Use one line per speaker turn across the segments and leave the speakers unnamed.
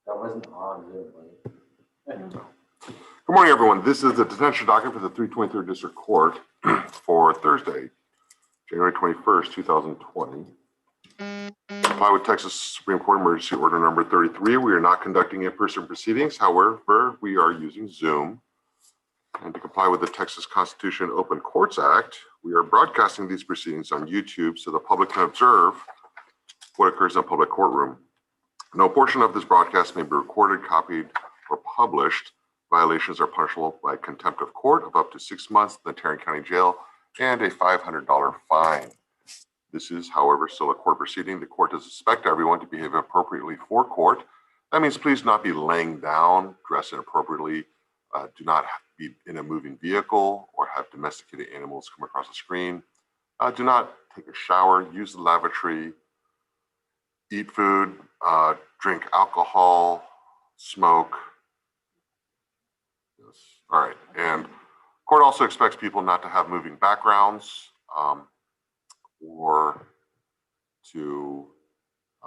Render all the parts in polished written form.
That wasn't on Zoom, right?
Good morning, everyone. This is the detention docket for the 323rd District Court for Thursday, January 21st, 2020. Comply with Texas Supreme Court Emergency Order number 33. We are not conducting in-person proceedings. However, we are using Zoom. And to comply with the Texas Constitution Open Courts Act, we are broadcasting these proceedings on YouTube so the public can observe what occurs in a public courtroom. No portion of this broadcast may be recorded, copied, or published. Violations are punishable by contempt of court of up to 6 months in the Tarrant County Jail and a $500 fine. This is, however, still a court proceeding. The court does expect everyone to behave appropriately for court. That means please not be laying down, dress inappropriately, do not be in a moving vehicle or have domesticated animals come across the screen. Do not take a shower, use the lavatory, eat food, drink alcohol, smoke. Yes. All right. And court also expects people not to have moving backgrounds or to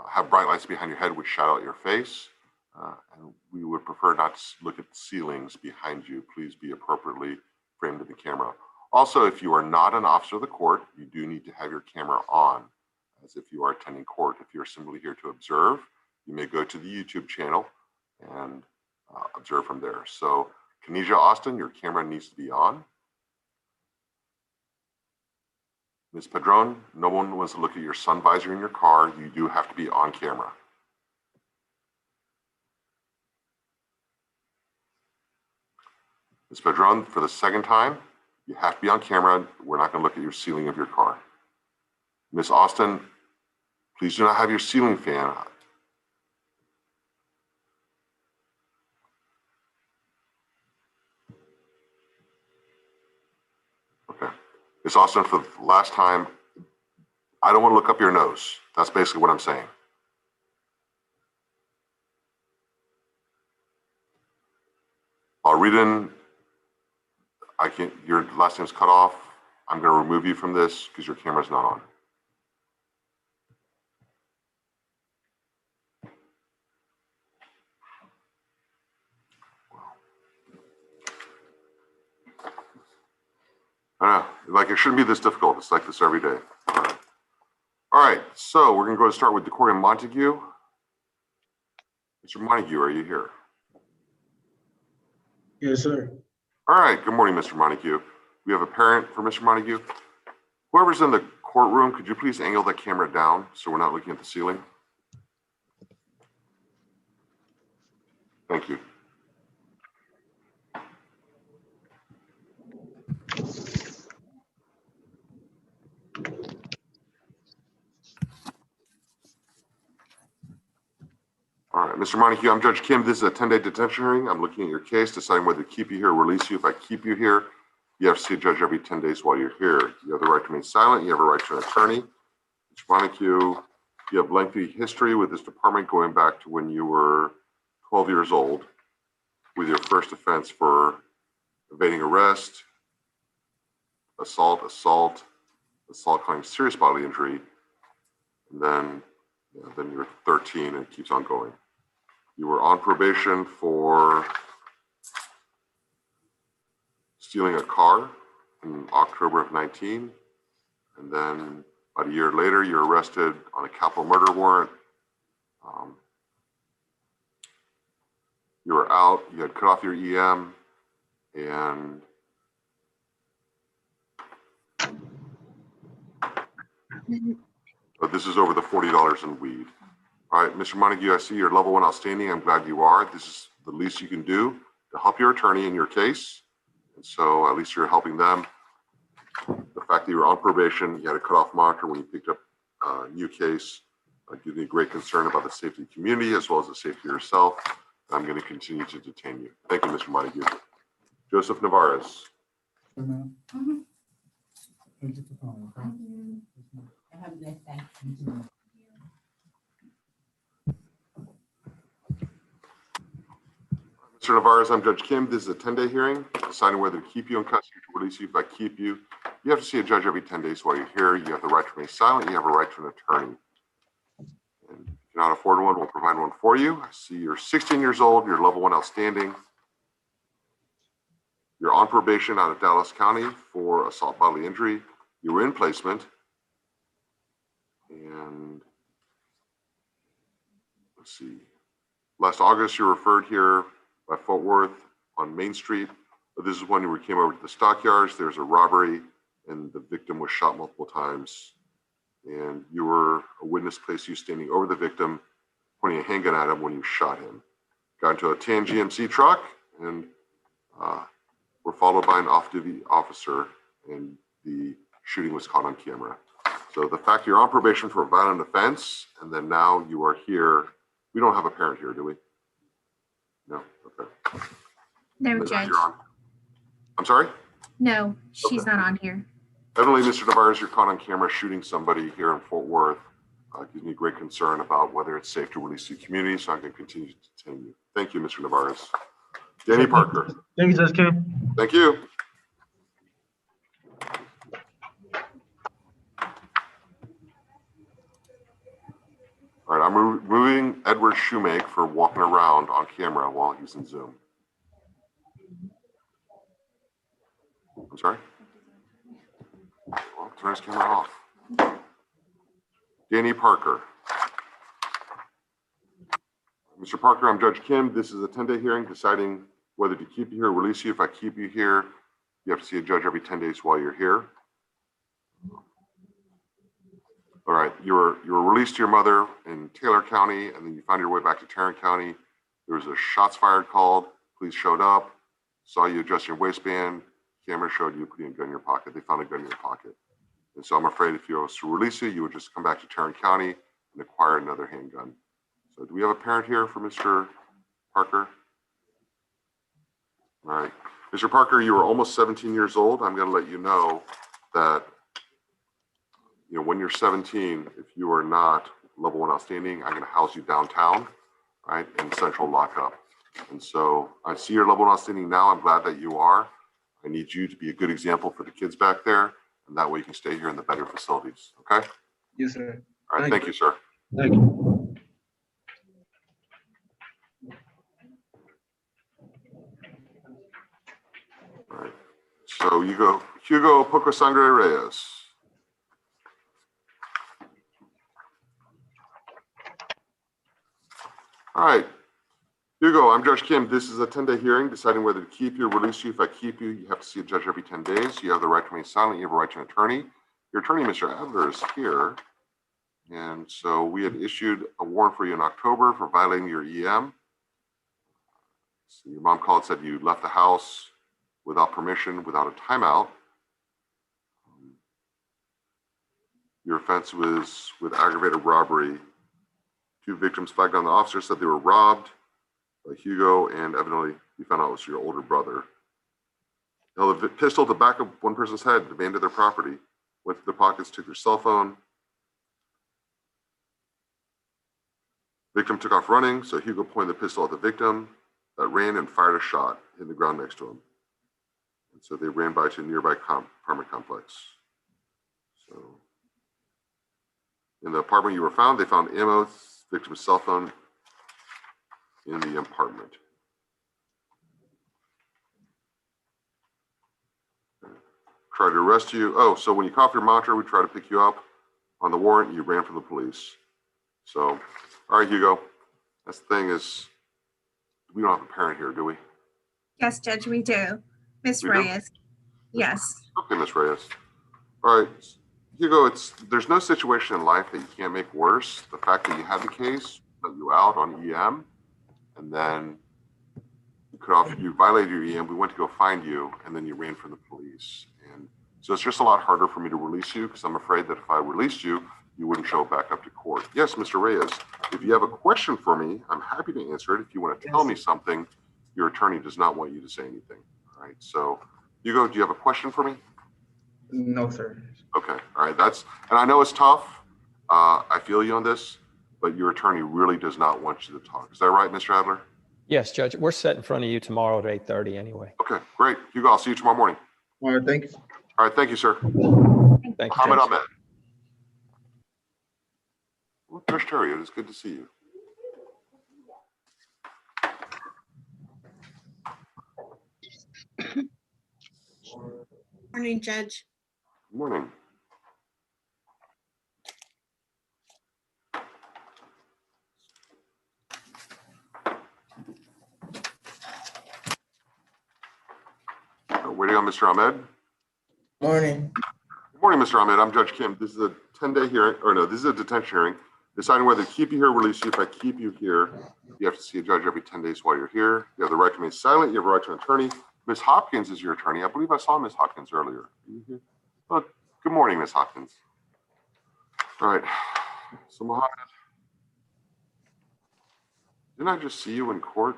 have bright lights behind your head which shadow out your face. And we would prefer not to look at the ceilings behind you. Please be appropriately framed in the camera. Also, if you are not an officer of the court, you do need to have your camera on as if you are attending court. If you're simply here to observe, you may go to the YouTube channel and observe from there. So, Kenesha Austin, your camera needs to be on. Ms. Padron, no one wants to look at your sun visor in your car. You do have to be on camera. Ms. Padron, for the second time, you have to be on camera. We're not going to look at your ceiling of your car. Ms. Austin, please do not have your ceiling fan on. Okay. Ms. Austin, for the last time, I don't want to look up your nose. That's basically what I'm saying. I'll read in. Your last name's cut off. I'm going to remove you from this because your camera's not on. Like it shouldn't be this difficult. It's like this every day. All right. So we're going to go and start with Decorum Montague. Mr. Montague, are you here?
Yes, sir.
All right. Good morning, Mr. Montague. We have a parent for Mr. Montague. Whoever's in the courtroom, could you please angle the camera down so we're not looking at the ceiling? Thank you. All right, Mr. Montague, I'm Judge Kim. This is a 10-day detention hearing. I'm looking at your case, deciding whether to keep you here or release you. If I keep you here, you have to see a judge every 10 days while you're here. You have the right to remain silent. You have a right to an attorney. Mr. Montague, you have lengthy history with this department going back to when you were 12 years old. with your first offense for evading arrest, assault causing serious bodily injury, and then you're 13 and it keeps on going. You were on probation for stealing a car in October of 19, and then about a year later, you're arrested on a capital murder warrant. You were out, you had cut off your EM, and but this is over the $40 in weed. All right, Mr. Montague, I see you're level 1 outstanding. I'm glad you are. This is the least you can do to help your attorney in your case. And so at least you're helping them. The fact that you were on probation, you had a cutoff monitor when you picked up a new case, gives me great concern about the safety of the community as well as the safety of yourself. I'm going to continue to detain you. Thank you, Mr. Montague. Joseph Navares.
Thank you for calling. Okay?
Have a blessed day.
Mr. Navares, I'm Judge Kim. This is a 10-day hearing, deciding whether to keep you in custody or to release you. If I keep you, you have to see a judge every 10 days while you're here. You have the right to remain silent. You have a right to an attorney. And if you cannot afford one, we'll provide one for you. I see you're 16 years old. You're level 1 outstanding. You're on probation out of Dallas County for assault bodily injury. You were in placement. And let's see. Last August, you were referred here by Fort Worth on Main Street. This is when you came over to the stockyards. There's a robbery and the victim was shot multiple times. And you were a witness placed you standing over the victim, pointing a handgun at him when you shot him. Got into a tan GMC truck and were followed by an off-duty officer, and the shooting was caught on camera. So the fact you're on probation for a violent offense, and then now you are here. We don't have a parent here, do we? No? Okay.
No,
Then
Judge.
you're on. I'm sorry?
No, she's
Okay.
not on here.
Evidently, Mr. Navares, you're caught on camera shooting somebody here in Fort Worth. Gives me great concern about whether it's safe to release to the community, so I'm going to continue to detain you. Thank you, Mr. Navares. Danny Parker.
Thank you, Judge Kim.
Thank you. All right, I'm removing Edward Shoemake for walking around on camera while he's in Zoom. I'm sorry? Well, turn his camera off. Danny Parker. Mr. Parker, I'm Judge Kim. This is a 10-day hearing deciding whether to keep you here or release you. If I keep you here, you have to see a judge every 10 days while you're here. All right, you were released to your mother in Taylor County, and then you found your way back to Tarrant County. There was a shots fired called. Police showed up, saw you adjust your waistband. Camera showed you putting a gun in your pocket. They found a gun in your pocket. And so I'm afraid if you were to release you would just come back to Tarrant County and acquire another handgun. So do we have a parent here for Mr. Parker? All right. Mr. Parker, you were almost 17 years old. I'm going to let you know that when you're 17, if you are not level 1 outstanding, I'm going to house you downtown, right, in central lockup. And so I see you're level 1 outstanding now. I'm glad that you are. I need you to be a good example for the kids back there, and that way you can stay here in the better facilities, okay?
Yes, sir.
All right, thank you, sir.
Thank you.
All right, so you go, Hugo Poco Sangre Reyes. All right, Hugo, I'm Judge Kim. This is a 10-day hearing deciding whether to keep you or release you. If I keep you, you have to see a judge every 10 days. You have the right to remain silent. You have a right to an attorney. Your attorney, Mr. Adler, is here. And so we had issued a warrant for you in October for violating your EM. So your mom called and said you left the house without permission, without a timeout. Your offense was with aggravated robbery. 2 victims flagged down the officer, said they were robbed by Hugo, and evidently you found out it was your older brother. Held a pistol to the back of one person's head, demanded their property, went through their pockets, took their cell phone. Victim took off running, so Hugo pointed the pistol at the victim. that ran and fired a shot in the ground next to him. And so they ran by to a nearby apartment complex. So in the apartment you were found, they found ammo, victim's cell phone in the apartment. Tried to arrest you. Oh, so when you coughed your monitor, we tried to pick you up on the warrant. You ran from the police. So, all right, Hugo. That's the thing is, we don't have a parent here, do we?
Yes, Judge, we do. Miss
We do?
Reyes. Yes.
Okay, Miss Reyes. All right, Hugo, there's no situation in life that you can't make worse. The fact that you had the case, let you out on EM, and then you violated your EM, we went to go find you, and then you ran from the police. And so it's just a lot harder for me to release you because I'm afraid that if I released you, you wouldn't show back up to court. Yes, Mr. Reyes, if you have a question for me, I'm happy to answer it. If you want to tell me something, your attorney does not want you to say anything. All right, so Hugo, do you have a question for me?
No, sir.
Okay, all right, and I know it's tough. I feel you on this, but your attorney really does not want you to talk. Is that right, Mr. Adler?
Yes, Judge. We're set in front of you tomorrow at 8:30 anyway.
Okay, great. Hugo, I'll see you tomorrow morning.
All right, thank you.
All right, thank you, sir.
Thank you,
Ahmed,
Judge.
Ahmed. Well, Judge Terry, it is good to see you.
Morning, Judge.
Good morning. Waiting on Mr. Ahmed.
Morning.
Good morning, Mr. Ahmed. I'm Judge Kim. This is a 10-day hearing, or no, this is a detention hearing. Deciding whether to keep you here or release you. If I keep you here, you have to see a judge every 10 days while you're here. You have the right to remain silent. You have a right to an attorney. Ms. Hopkins is your attorney. I believe I saw Ms. Hopkins earlier. Are you here? Oh, good morning, Ms. Hopkins. All right. So, Mohammed, didn't I just see you in court?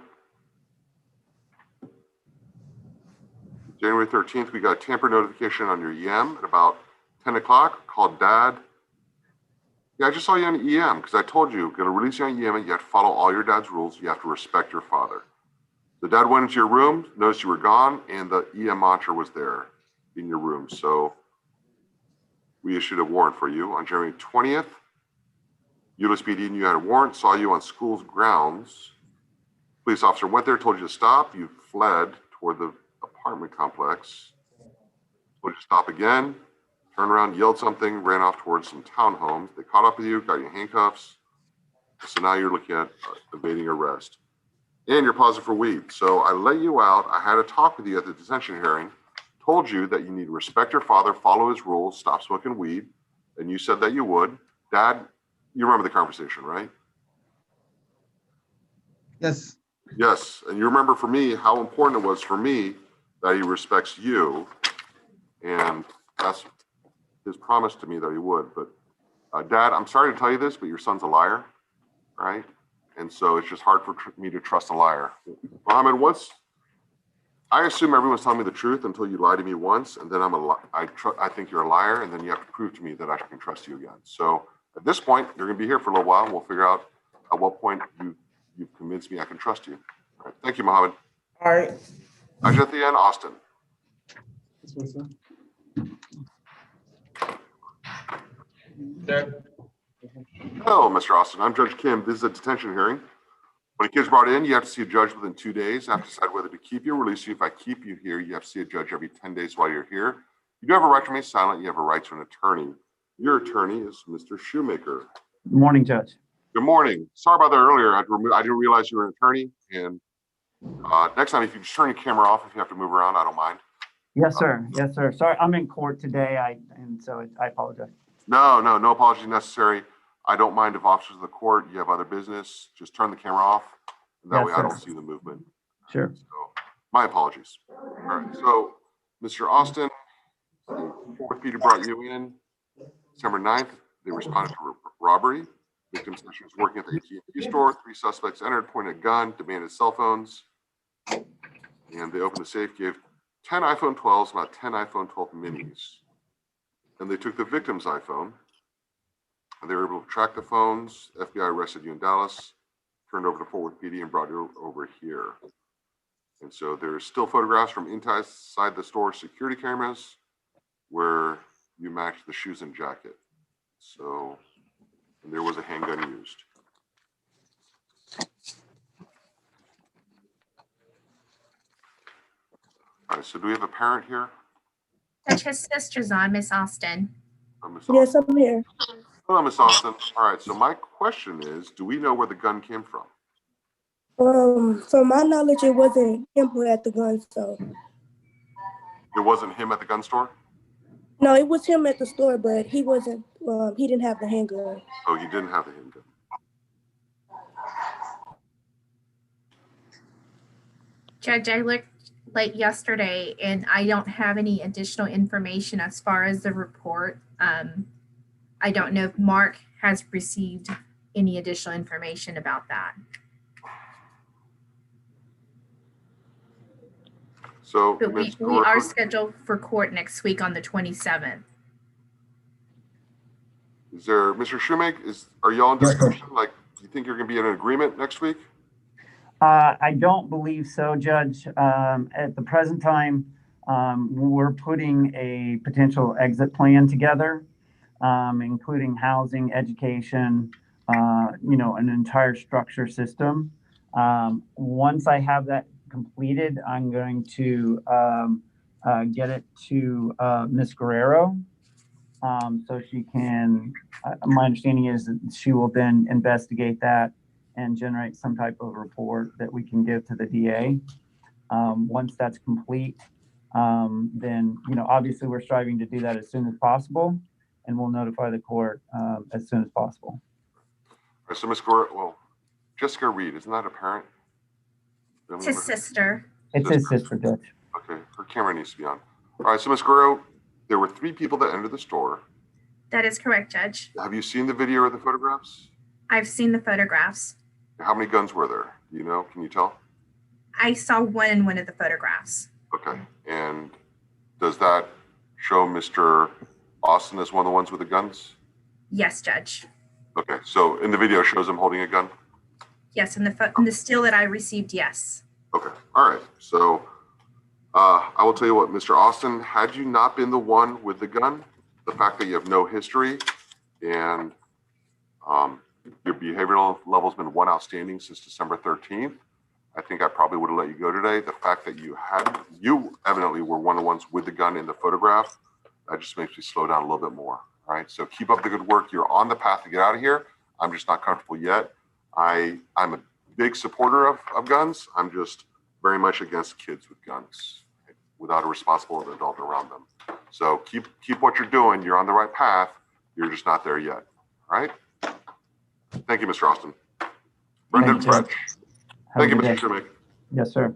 January 13th, we got a tamper notification on your EM at about 10 o'clock, called Dad. Yeah, I just saw you on EM because I told you, going to release you on EM and you have to follow all your dad's rules. You have to respect your father. The dad went into your room, noticed you were gone, and the EM monitor was there in your room. So we issued a warrant for you on January 20th. USPD knew you had a warrant, saw you on school's grounds. Police officer went there, told you to stop. You fled toward the apartment complex. Told you to stop again. Turned around, yelled something, ran off towards some townhomes. They caught up with you, got you in handcuffs. So now you're looking at evading arrest. And you're positive for weed. So I let you out. I had a talk with you at the detention hearing, told you that you need to respect your father, follow his rules, stop smoking weed. And you said that you would. Dad, you remember the conversation, right?
Yes.
Yes. And you remember for me how important it was for me that he respects you. And that's his promise to me that he would. But Dad, I'm sorry to tell you this, but your son's a liar, right? And so it's just hard for me to trust a liar. Mohammed, I assume everyone's telling me the truth until you lie to me once, and then I think you're a liar, and then you have to prove to me that I can trust you again. So at this point, you're going to be here for a little while, and we'll figure out at what point you've convinced me I can trust you. All right. Thank you, Mohammed.
All right.
At the end, Austin.
This way, sir.
Hello, Mr. Austin. I'm Judge Kim. This is a detention hearing. When a kid's brought in, you have to see a judge within 2 days. I have to decide whether to keep you or release you. If I keep you here, you have to see a judge every 10 days while you're here. You do have a right to remain silent. You have a right to an attorney. Your attorney is Mr. Shoemaker.
Good morning, Judge.
Good morning. Sorry about that earlier. I didn't realize you were an attorney. And next time, if you just turn your camera off, if you have to move around, I don't mind.
Yes, sir. Yes, sir. Sorry, I'm in court today. I apologize.
No apology necessary. I don't mind if officers of the court, you have other business, just turn the camera off. And that
Yes,
way I
sir.
don't see the movement.
Sure.
So my apologies. All right. So Mr. Austin, the fourth PD brought you in December 9th. They responded to a robbery. Victim said she was working at the AT&T store. 3 suspects entered, pointed a gun, demanded cell phones. And they opened the safe, gave 10 iPhone 12s, about 10 iPhone 12 minis. And they took the victim's iPhone. And they were able to track the phones. FBI arrested you in Dallas, turned over to Fort Worth PD, and brought you over here. And so there's still photographs from inside the store security cameras where you match the shoes and jacket. So, and there was a handgun used. All right, so do we have a parent here?
Judge, his sister's on, Miss Austin.
Miss
Yes,
Austin.
I'm here.
Hello, Miss Austin. All right, so my question is, do we know where the gun came from?
From my knowledge, it wasn't him who had the gun, so.
It wasn't him at the gun store?
No, it was him at the store, but he wasn't, he didn't have the handgun.
Oh, he didn't have the handgun.
Judge, I looked late yesterday and I don't have any additional information as far as the report. I don't know if Mark has received any additional information about that.
So,
But we are scheduled for court next week on the 27th.
Is there, Mr. Shoemake, are y'all in discussion? Like, do you think you're gonna be in an agreement next week?
I don't believe so, Judge. At the present time, we're putting a potential exit plan together, including housing, education, an entire structure system. Once I have that completed, I'm going to get it to Ms. Guerrero. So she can, my understanding is that she will then investigate that and generate some type of report that we can give to the DA. Once that's complete, then, obviously we're striving to do that as soon as possible, and we'll notify the court as soon as possible.
All right, so Ms. Guerrero, well, Jessica Reed, isn't that a parent?
It's his sister.
It's his sister, Judge.
Okay, her camera needs to be on. All right, so Ms. Guerrero, there were 3 people that entered the store.
That is correct, Judge.
Have you seen the video or the photographs?
I've seen the photographs.
How many guns were there? Do you know? Can you tell?
I saw one in one of the photographs.
Okay, and does that show Mr. Austin as one of the ones with the guns?
Yes, Judge.
Okay, so in the video shows him holding a gun?
Yes, in the still that I received, yes.
Okay, all right. So I will tell you what, Mr. Austin, had you not been the one with the gun, the fact that you have no history and your behavioral level's been 1 outstanding since December 13th, I think I probably would have let you go today. The fact that you evidently were one of the ones with the gun in the photograph, that just makes me slow down a little bit more. All right, so keep up the good work. You're on the path to get out of here. I'm just not comfortable yet. I'm a big supporter of guns. I'm just very much against kids with guns without a responsible adult around them. So keep what you're doing. You're on the right path. You're just not there yet. All right. Thank you, Mr. Austin. Brendan
Thank you,
French. Thank you,
Have a
Mr.
good day.
Schmick.
Yes, sir.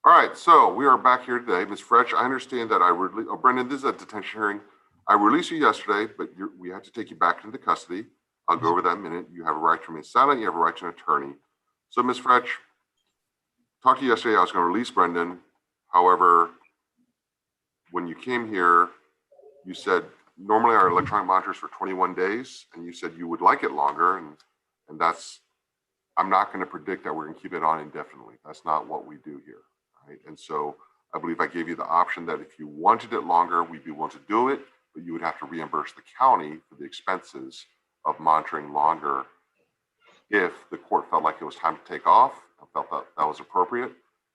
All right, so we are back here today. Ms. Fretch, I understand that Brendan, this is a detention hearing. I released you yesterday, but we have to take you back into custody. I'll go over that in a minute. You have a right to remain silent. You have a right to an attorney. So Ms. Fretch, talked to you yesterday. I was going to release Brendan. However, when you came here, you said normally our electronic monitors for 21 days, and you said you would like it longer, and that's, I'm not going to predict that we're going to keep it on indefinitely. That's not what we do here, right? And so I believe I gave you the option that if you wanted it longer, we'd be willing to do it, but you would have to reimburse the county for the expenses of monitoring longer if the court felt like it was time to take off and felt that that was appropriate,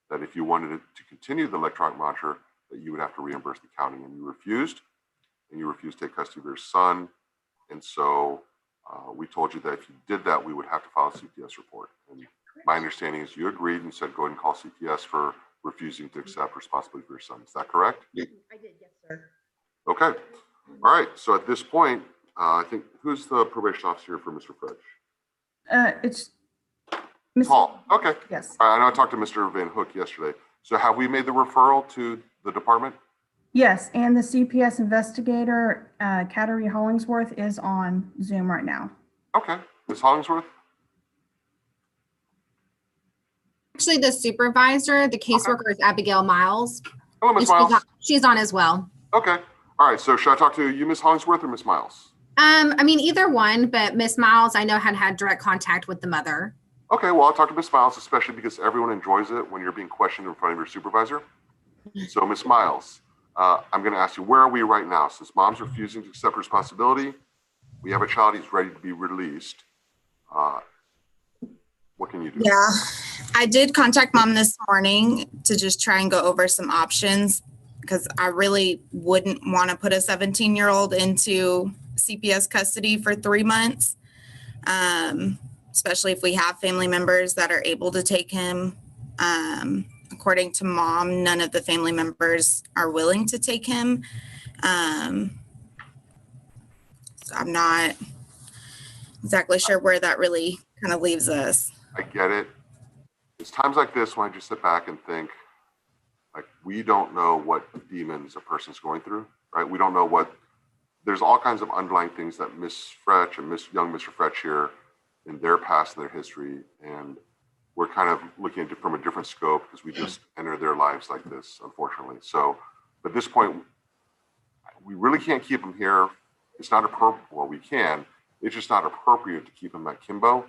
that if you wanted it to continue the electronic monitor, that you would have to reimburse the county, and you refused to take custody of your son. And so we told you that if you did that, we would have to file a CPS report. And my understanding is you agreed and said, go ahead and call CPS for refusing to accept responsibility for your son. Is that correct?
I did, yes, sir.
Okay. All right. So at this point, I think, who's the probation officer for Mr. Fredge?
It's Ms.
Paul. Okay.
Yes.
All right, I know I talked to Mr. Van Hook yesterday. So have we made the referral to the department?
Yes, and the CPS investigator, Kateri Hollingsworth, is on Zoom right now.
Okay. Ms. Hollingsworth?
Actually, the supervisor, the caseworker is Abigail Miles.
Hello, Ms.
And
Miles.
She's on as well.
Okay. All right. So should I talk to you, Ms. Hollingsworth, or Ms. Miles?
I mean, either one, but Miss Miles, I know had direct contact with the mother.
Okay. Well, I'll talk to Ms. Miles, especially because everyone enjoys it when you're being questioned in front of your supervisor. So, Ms. Miles, I'm going to ask you, where are we right now? Since mom's refusing to accept responsibility, we have a child, he's ready to be released. What can you do?
Yeah, I did contact mom this morning to just try and go over some options because I really wouldn't want to put a 17-year-old into CPS custody for 3 months, especially if we have family members that are able to take him. According to mom, none of the family members are willing to take him. So I'm not exactly sure where that really kind of leaves us.
I get it. It's times like this when I just sit back and think, like, we don't know what demons a person's going through, right? We don't know there's all kinds of underlying things that Miss Fretch and young Mr. Fretch here in their past and their history. And we're kind of looking at it from a different scope because we just enter their lives like this, unfortunately. So at this point, we really can't keep them here. It's not appropriate. Well, we can. It's just not appropriate to keep them at Kimbo.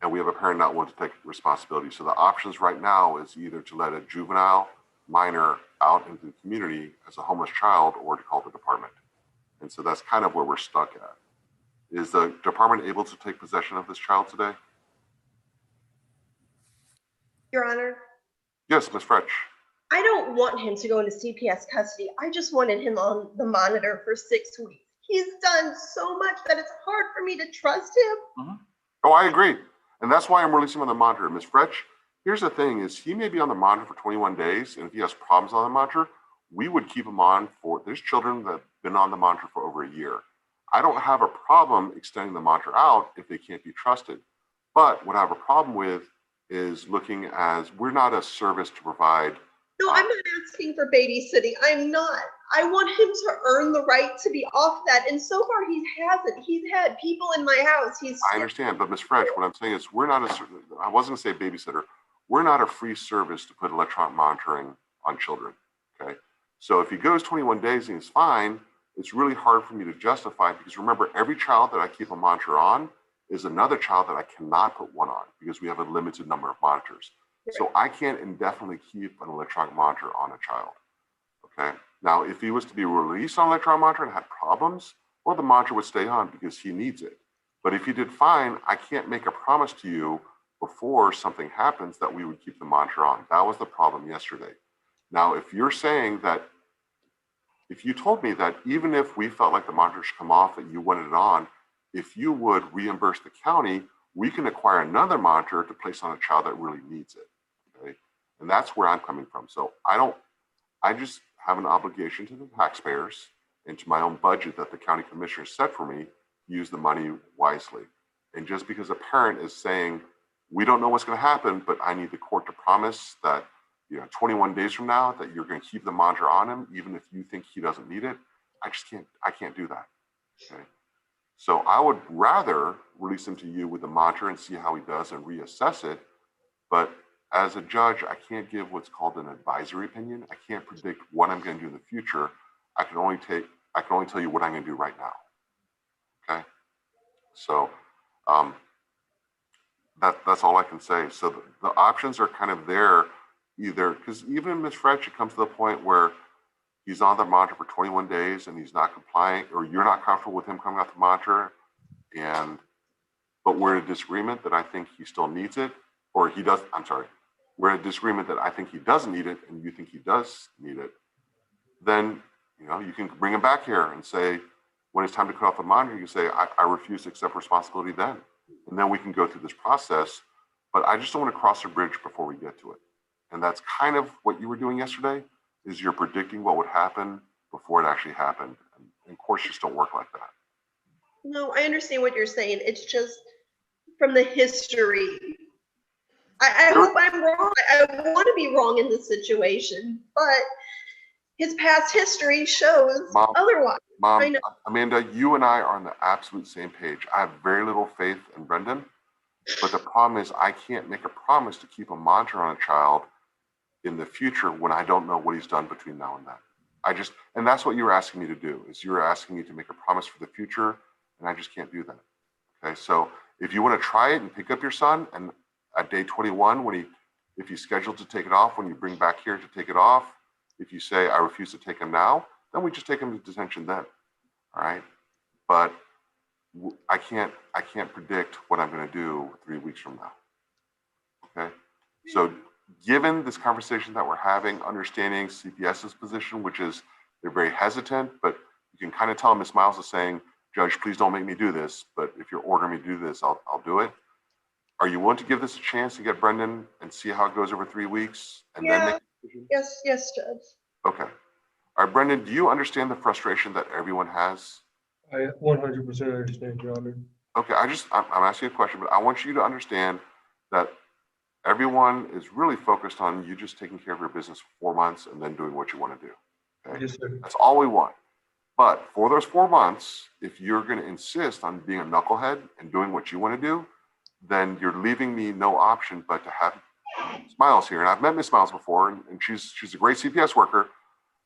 And we have a parent not willing to take responsibility. So the options right now is either to let a juvenile minor out into the community as a homeless child or to call the department. And so that's kind of where we're stuck at. Is the department able to take possession of this child today?
Your Honor,
Yes, Ms. Fretch.
I don't want him to go into CPS custody. I just wanted him on the monitor for 6 weeks. He's done so much that it's hard for me to trust him.
Oh, I agree. And that's why I'm releasing him on the monitor. Ms. Fretch, here's the thing is he may be on the monitor for 21 days. And if he has problems on the monitor, we would keep him on there's children that have been on the monitor for over a year. I don't have a problem extending the monitor out if they can't be trusted. But what I have a problem with is looking as we're not a service to provide.
No, I'm not asking for babysitting. I'm not. I want him to earn the right to be off that. And so far he hasn't. He's had people in my house.
I understand, but Ms. Fretch, what I'm saying is I wasn't gonna say babysitter. We're not a free service to put electronic monitoring on children, okay? So if he goes 21 days and he's fine, it's really hard for me to justify because remember, every child that I keep a monitor on is another child that I cannot put one on because we have a limited number of monitors. Right. So I can't indefinitely keep an electronic monitor on a child, okay? Now, if he was to be released on electronic monitor and had problems, well, the monitor would stay on because he needs it. But if he did fine, I can't make a promise to you before something happens that we would keep the monitor on. That was the problem yesterday. Now, if you're saying that, if you told me that even if we felt like the monitor should come off, that you wanted it on, if you would reimburse the county, we can acquire another monitor to place on a child that really needs it, okay? And that's where I'm coming from. So I just have an obligation to the taxpayers and to my own budget that the county commissioner set for me to use the money wisely. And just because a parent is saying, we don't know what's going to happen, but I need the court to promise that 21 days from now that you're going to keep the monitor on him, even if you think he doesn't need it, I can't do that, okay? So I would rather release him to you with the monitor and see how he does and reassess it. But as a judge, I can't give what's called an advisory opinion. I can't predict what I'm going to do in the future. I can only tell you what I'm going to do right now. Okay. So that's all I can say. So the options are kind of there either, because even Ms. Fretch, it comes to the point where he's on the monitor for 21 days and he's not compliant, or you're not comfortable with him coming off the monitor, but we're in a disagreement that I think he still needs it, or he does, I'm sorry, we're in a disagreement that I think he doesn't need it and you think he does need it, then you can bring him back here and say, when it's time to cut off the monitor, you can say, I refuse to accept responsibility then. And then we can go through this process, but I just don't want to cross the bridge before we get to it. And that's kind of what you were doing yesterday, is you're predicting what would happen before it actually happened. And courts just don't work like that.
No, I understand what you're saying. It's just from the history. I hope I'm wrong. I want to be wrong in this situation, but his past history shows otherwise.
Mom, Amanda, you and I are on the absolute same page. I have very little faith in Brendan. But the problem is I can't make a promise to keep a monitor on a child in the future when I don't know what he's done between now and then. And that's what you're asking me to do, is you're asking me to make a promise for the future, and I just can't do that. Okay, so if you want to try it and pick up your son, and at day 21, if he's scheduled to take it off, when you bring back here to take it off, if you say, I refuse to take him now, then we just take him to detention then, all right? But I can't predict what I'm going to do 3 weeks from now, okay? So given this conversation that we're having, understanding CPS's position, which is they're very hesitant, but you can kind of tell Ms. Miles is saying, Judge, please don't make me do this, but if you're ordering me to do this, I'll do it. Are you willing to give this a chance to get Brendan and see how it goes over 3 weeks and then make a decision?
Yes, Judge.
Okay. All right, Brendan, do you understand the frustration that everyone has?
I 100% understand, Your Honor.
Okay, I'm asking you a question, but I want you to understand that everyone is really focused on you just taking care of your business for 4 months and then doing what you want to do. Okay?
Yes, sir.
That's all we want. But for those 4 months, if you're going to insist on being a knucklehead and doing what you want to do, then you're leaving me no option but to have Smiles here. And I've met Miss Smiles before, and she's a great CPS worker,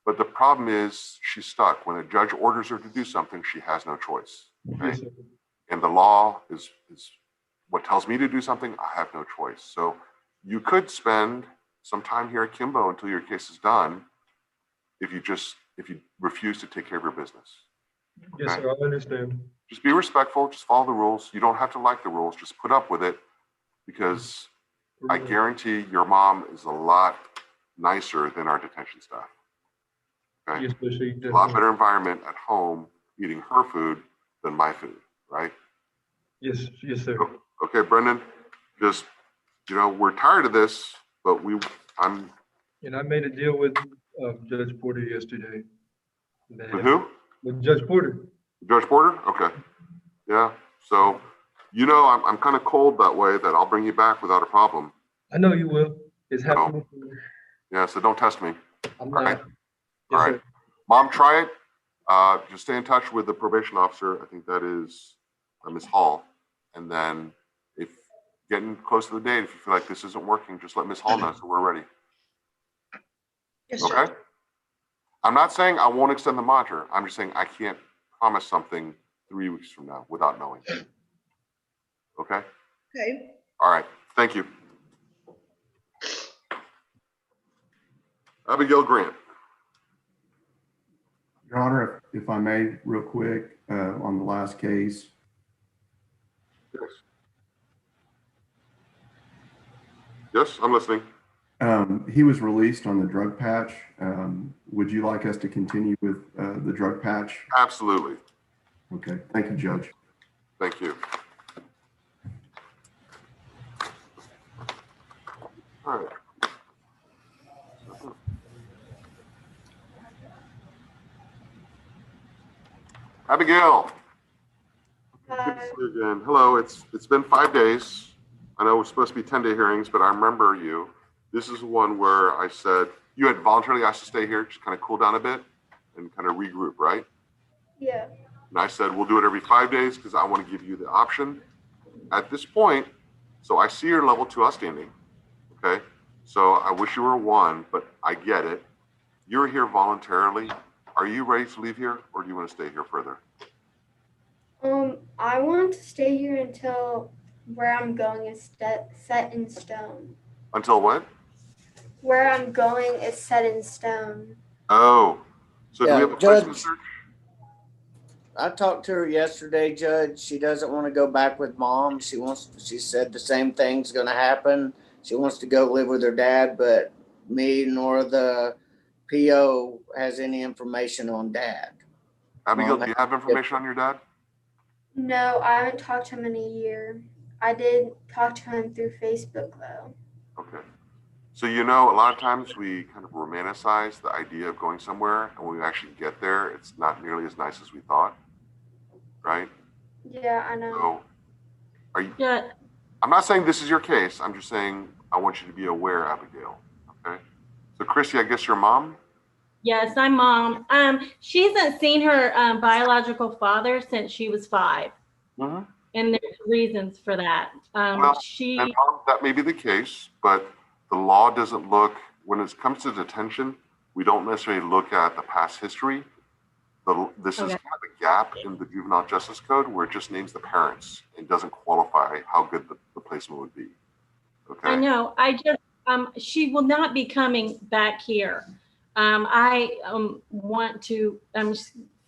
but the problem is she's stuck. When a judge orders her to do something, she has no choice. Okay?
Yes, sir.
And the law is what tells me to do something, I have no choice. So you could spend some time here at Kimbo until your case is done if you refuse to take care of your business.
Yes,
Okay?
sir, I understand.
Just be respectful, just follow the rules. You don't have to like the rules, just put up with it, because I guarantee your mom is a lot nicer than our detention staff. Okay?
Yes, sir, she
A lot better environment at home eating her food than my food, right?
Yes, sir.
Okay, Brendan, just, we're tired of this, but
And I made a deal with Judge Porter yesterday.
with who?
With Judge Porter.
Judge Porter? Okay. Yeah. So, I'm kind of cold that way that I'll bring you back without a problem.
I know you will. It's happening.
Yeah, so don't test me.
I'm
All
not.
right.
Yes,
All right.
sir.
Mom, try it. Just stay in touch with the probation officer. I think that is Ms. Hall. And then if getting close to the date, if you feel like this isn't working, just let Ms. Hall know so we're ready.
Yes,
Okay?
Judge.
I'm not saying I won't extend the monitor. I'm just saying I can't promise something 3 weeks from now without knowing. Okay?
Okay.
All right. Thank you. Abigail Grant.
Your Honor, if I may, real quick, on the last case.
Yes. Yes, I'm listening.
He was released on the drug patch. Would you like us to continue with the drug patch?
Absolutely.
Okay. Thank you, Judge.
Thank you. All right. Abigail. Good to see you again. Hello. It's been 5 days. I know it was supposed to be 10-day hearings, but I remember you. This is one where I said you had voluntarily asked to stay here, just kind of cool down a bit and kind of regroup, right?
Yeah.
And I said, we'll do it every 5 days because I want to give you the option. At this point, so I see your level 2 outstanding, okay? So I wish you were a 1, but I get it. You're here voluntarily. Are you ready to leave here, or do you want to stay here further?
I want to stay here until where I'm going is set in stone.
Until what?
Where I'm going is set in stone.
Oh, so do we have a placement search?
I talked to her yesterday, Judge. She doesn't want to go back with Mom. She said the same thing's going to happen. She wants to go live with her dad, but me nor the PO has any information on Dad.
Abigail, do you have information on your dad?
No, I haven't talked to him in a year. I did talk to him through Facebook though.
Okay. So, a lot of times we kind of romanticize the idea of going somewhere, and when we actually get there, it's not nearly as nice as we thought, right?
Yeah, I know.
So, are you?
Yeah.
I'm not saying this is your case. I'm just saying I want you to be aware, Abigail. Okay. So, Chrissy, I guess your mom?
Yes, I'm Mom. She hasn't seen her biological father since she was 5.
Mm-hmm.
and there's reasons for that.
And Mom, that may be the case, but the law doesn't look, when it comes to detention, we don't necessarily look at the past history. This is kind of a gap in the juvenile justice code where it just names the parents and doesn't qualify how good the placement would be. Okay.
I know. She will not be coming back here. I want to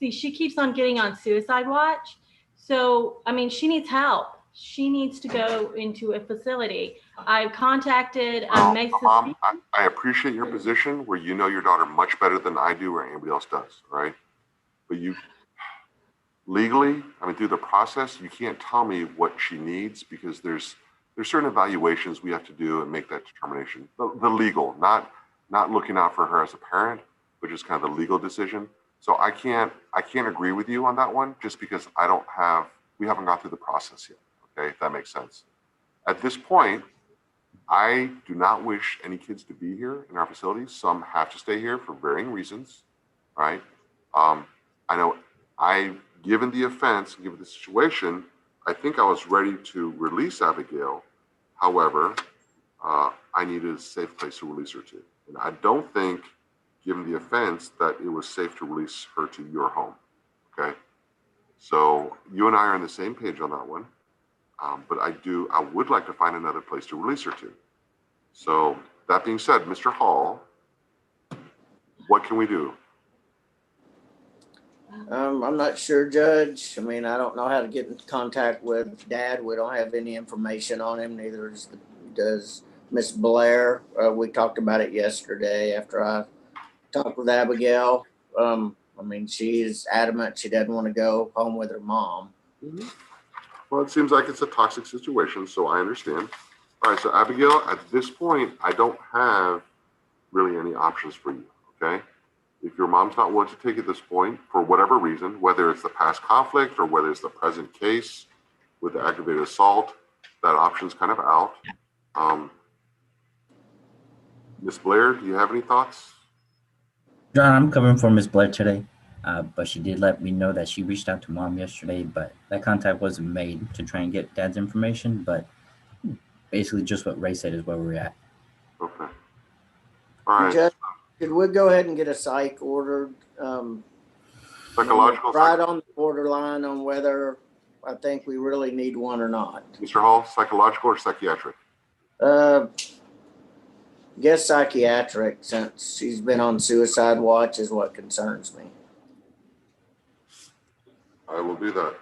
see. She keeps on getting on suicide watch. So I mean, she needs help. She needs to go into a facility. I've contacted Mesa.
Mom, I appreciate your position where you know your daughter much better than I do or anybody else does, right? But you legally, I mean, through the process, you can't tell me what she needs because there's certain evaluations we have to do and make that determination. The legal, not looking out for her as a parent, but just kind of the legal decision. So I can't agree with you on that one just because we haven't gone through the process yet. Okay, if that makes sense. At this point, I do not wish any kids to be here in our facilities. Some have to stay here for varying reasons, right? I know given the offense, given the situation, I think I was ready to release Abigail. However, I needed a safe place to release her to. And I don't think, given the offense, that it was safe to release her to your home, okay? So you and I are on the same page on that one. But I would like to find another place to release her to. So that being said, Mr. Hall, what can we do?
I'm not sure, Judge. I mean, I don't know how to get in contact with Dad. We don't have any information on him. Neither does Miss Blair. We talked about it yesterday after I talked with Abigail. I mean, she's adamant she doesn't want to go home with her mom.
Mm-hmm. Well, it seems like it's a toxic situation, so I understand. All right, so Abigail, at this point, I don't have really any options for you, okay? If your mom's not willing to take at this point, for whatever reason, whether it's the past conflict or whether it's the present case with the aggravated assault, that option's kind of out. Miss Blair, do you have any thoughts?
John, I'm covering for Miss Blair today. But she did let me know that she reached out to Mom yesterday, but that contact wasn't made to try and get Dad's information. But basically just what Ray said is where we're at.
Okay. All right.
Judge, could we go ahead and get a psych ordered?
Psychological?
Right on the borderline on whether I think we really need one or not.
Mr. Hall, psychological or psychiatric?
Guess psychiatric, since she's been on suicide watch is what concerns me.
I will do that.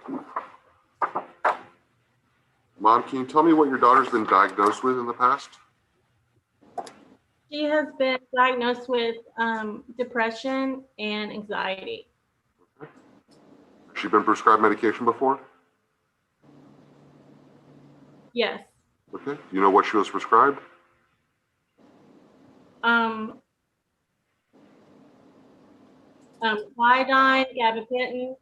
Mom, can you tell me what your daughter's been diagnosed with in the past?
She has been diagnosed with depression and anxiety.
Okay. Has she been prescribed medication before?
Yes.
Okay. Do you know what she was prescribed?
Iodine, gabapentin,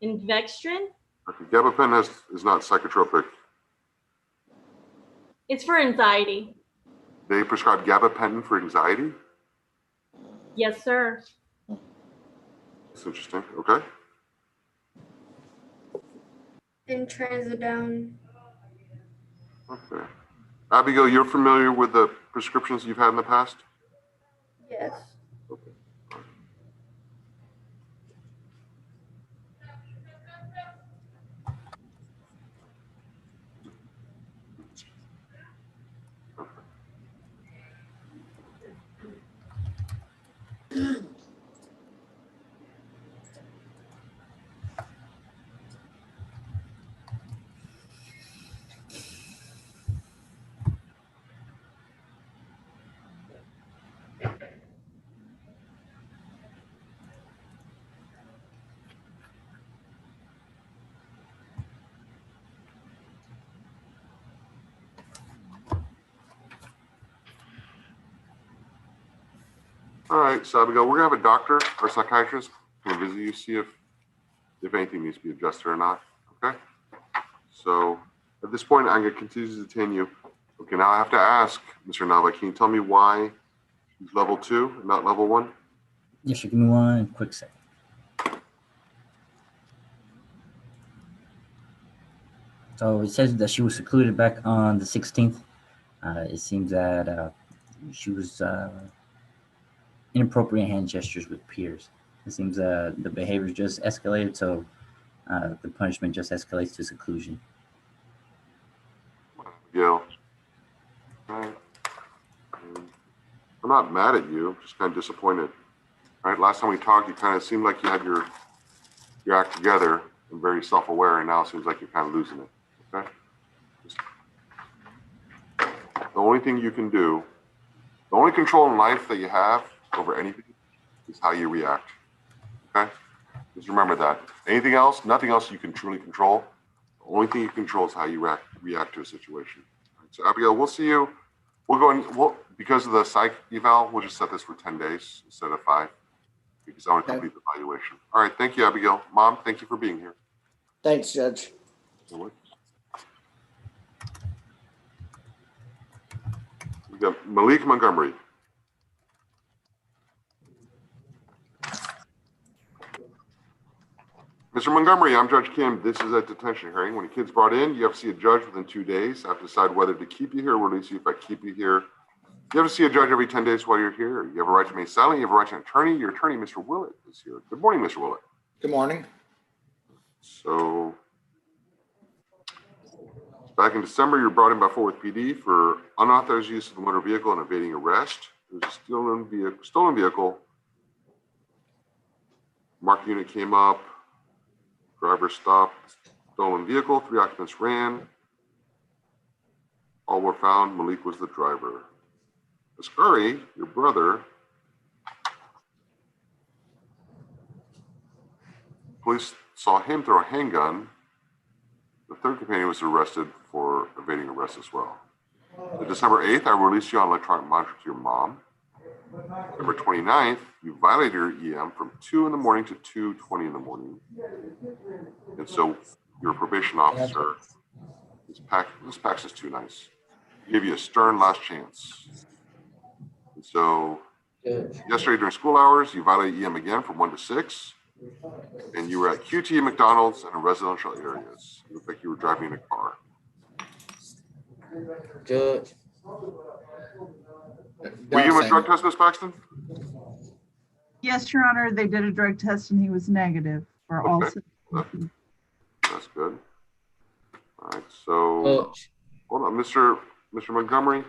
and Vextrin.
Okay. Gabapentin is not psychotropic.
It's for anxiety.
They prescribe gabapentin for anxiety?
Yes, sir.
That's interesting. Okay.
And trazodone.
Okay. Abigail, you're familiar with the prescriptions you've had in the past?
Yes.
Okay. All right, so Abigail, we're gonna have a doctor or psychiatrist come visit you, see if anything needs to be adjusted or not. Okay. So at this point, I'm gonna continue to detain you. Okay, now I have to ask, Mr. Nava, can you tell me why he's level 2 and not level 1?
Yes, give me one quick second. So it says that she was secluded back on the 16th. It seems that she was inappropriate hand gestures with peers. It seems the behavior just escalated, so the punishment just escalates to seclusion.
Yeah. Right. I'm not mad at you, I'm just kind of disappointed. Right, last time we talked, you kind of seemed like you had your act together and very self-aware, and now it seems like you're kind of losing it. Okay. The only thing you can do, the only control in life that you have over anything is how you react. Okay? Just remember that. Anything else, nothing else you can truly control. The only thing you control is how you react to a situation. Right, so Abigail, we'll see you. We'll go in, because of the psych eval, we'll just set this for 10 days instead of 5, because I want to complete the evaluation. All right, thank you, Abigail. Mom, thank you for being here.
Thanks, Judge.
We got Malik Montgomery. Mr. Montgomery, I'm Judge Kim. This is a detention hearing. When a kid's brought in, you have to see a judge within 2 days. I have to decide whether to keep you here or release you. If I keep you here, you have to see a judge every 10 days while you're here. You have a right to remain silent. You have a right to an attorney. Your attorney, Mr. Willett, is here. Good morning, Mr. Willett.
Good morning.
So, back in December, you were brought in by Fort Worth PD for unauthorized use of the motor vehicle and evading arrest. It was a stolen vehicle. Mark unit came up. Driver stopped, stolen vehicle, 3 occupants ran. All were found. Malik was the driver. Quarry, your brother, police saw him throw a handgun. The 3rd companion was arrested for evading arrest as well. On December 8th, I released you on electronic monitor to your mom. December 29th, you violated your EM from 2 in the morning to 2:20 in the morning. And so your probation officer, this PAX is too nice. Give you a stern last chance. And so yesterday during school hours, you violated EM again from 1 to 6. And you were at QT, McDonald's, and in residential areas. It looked like you were driving in a car.
Judge.
Were you in a drug test, Ms. Paxton?
Yes, Your Honor, they did a drug test and he was negative for all.
That's good. All right, so hold on, Mr. Montgomery.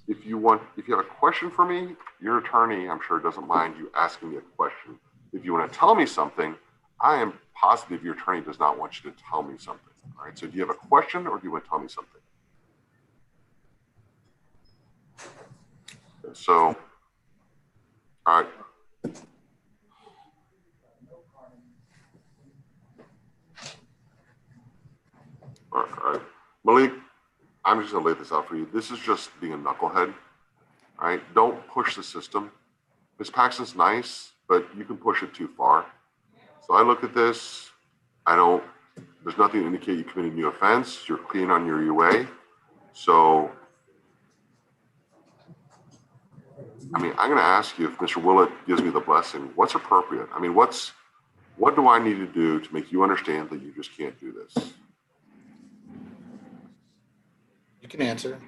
If you have a question for me, your attorney, I'm sure, doesn't mind you asking me a question. If you want to tell me something, I am positive your attorney does not want you to tell me something. All right, so do you have a question or do you want to tell me something? So, all right. All right. Malik, I'm just gonna lay this out for you. This is just being a knucklehead. All right, don't push the system. Ms. Paxton's nice, but you can push it too far. So I look at this, there's nothing to indicate you committed a new offense. You're clean on your UA. So, I mean, I'm gonna ask you if Mr. Willett gives me the blessing, what's appropriate? I mean, what do I need to do to make you understand that you just can't do this?
You can answer.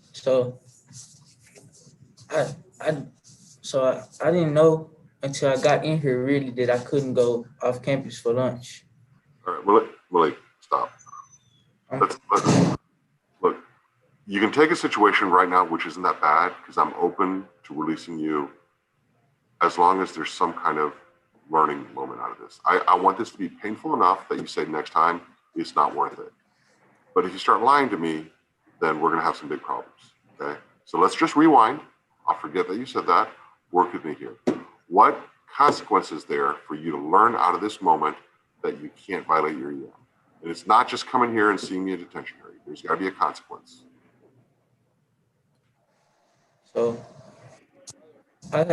So I didn't know until I got in here really that I couldn't go off campus for lunch.
All right, Malik, stop. Look, you can take a situation right now, which isn't that bad, because I'm open to releasing you as long as there's some kind of learning moment out of this. I want this to be painful enough that you say next time it's not worth it. But if you start lying to me, then we're gonna have some big problems, okay? So let's just rewind. I'll forget that you said that. Work with me here. What consequences there for you to learn out of this moment that you can't violate your EM? And it's not just coming here and seeing me in detention hearing. There's gotta be a consequence.
So I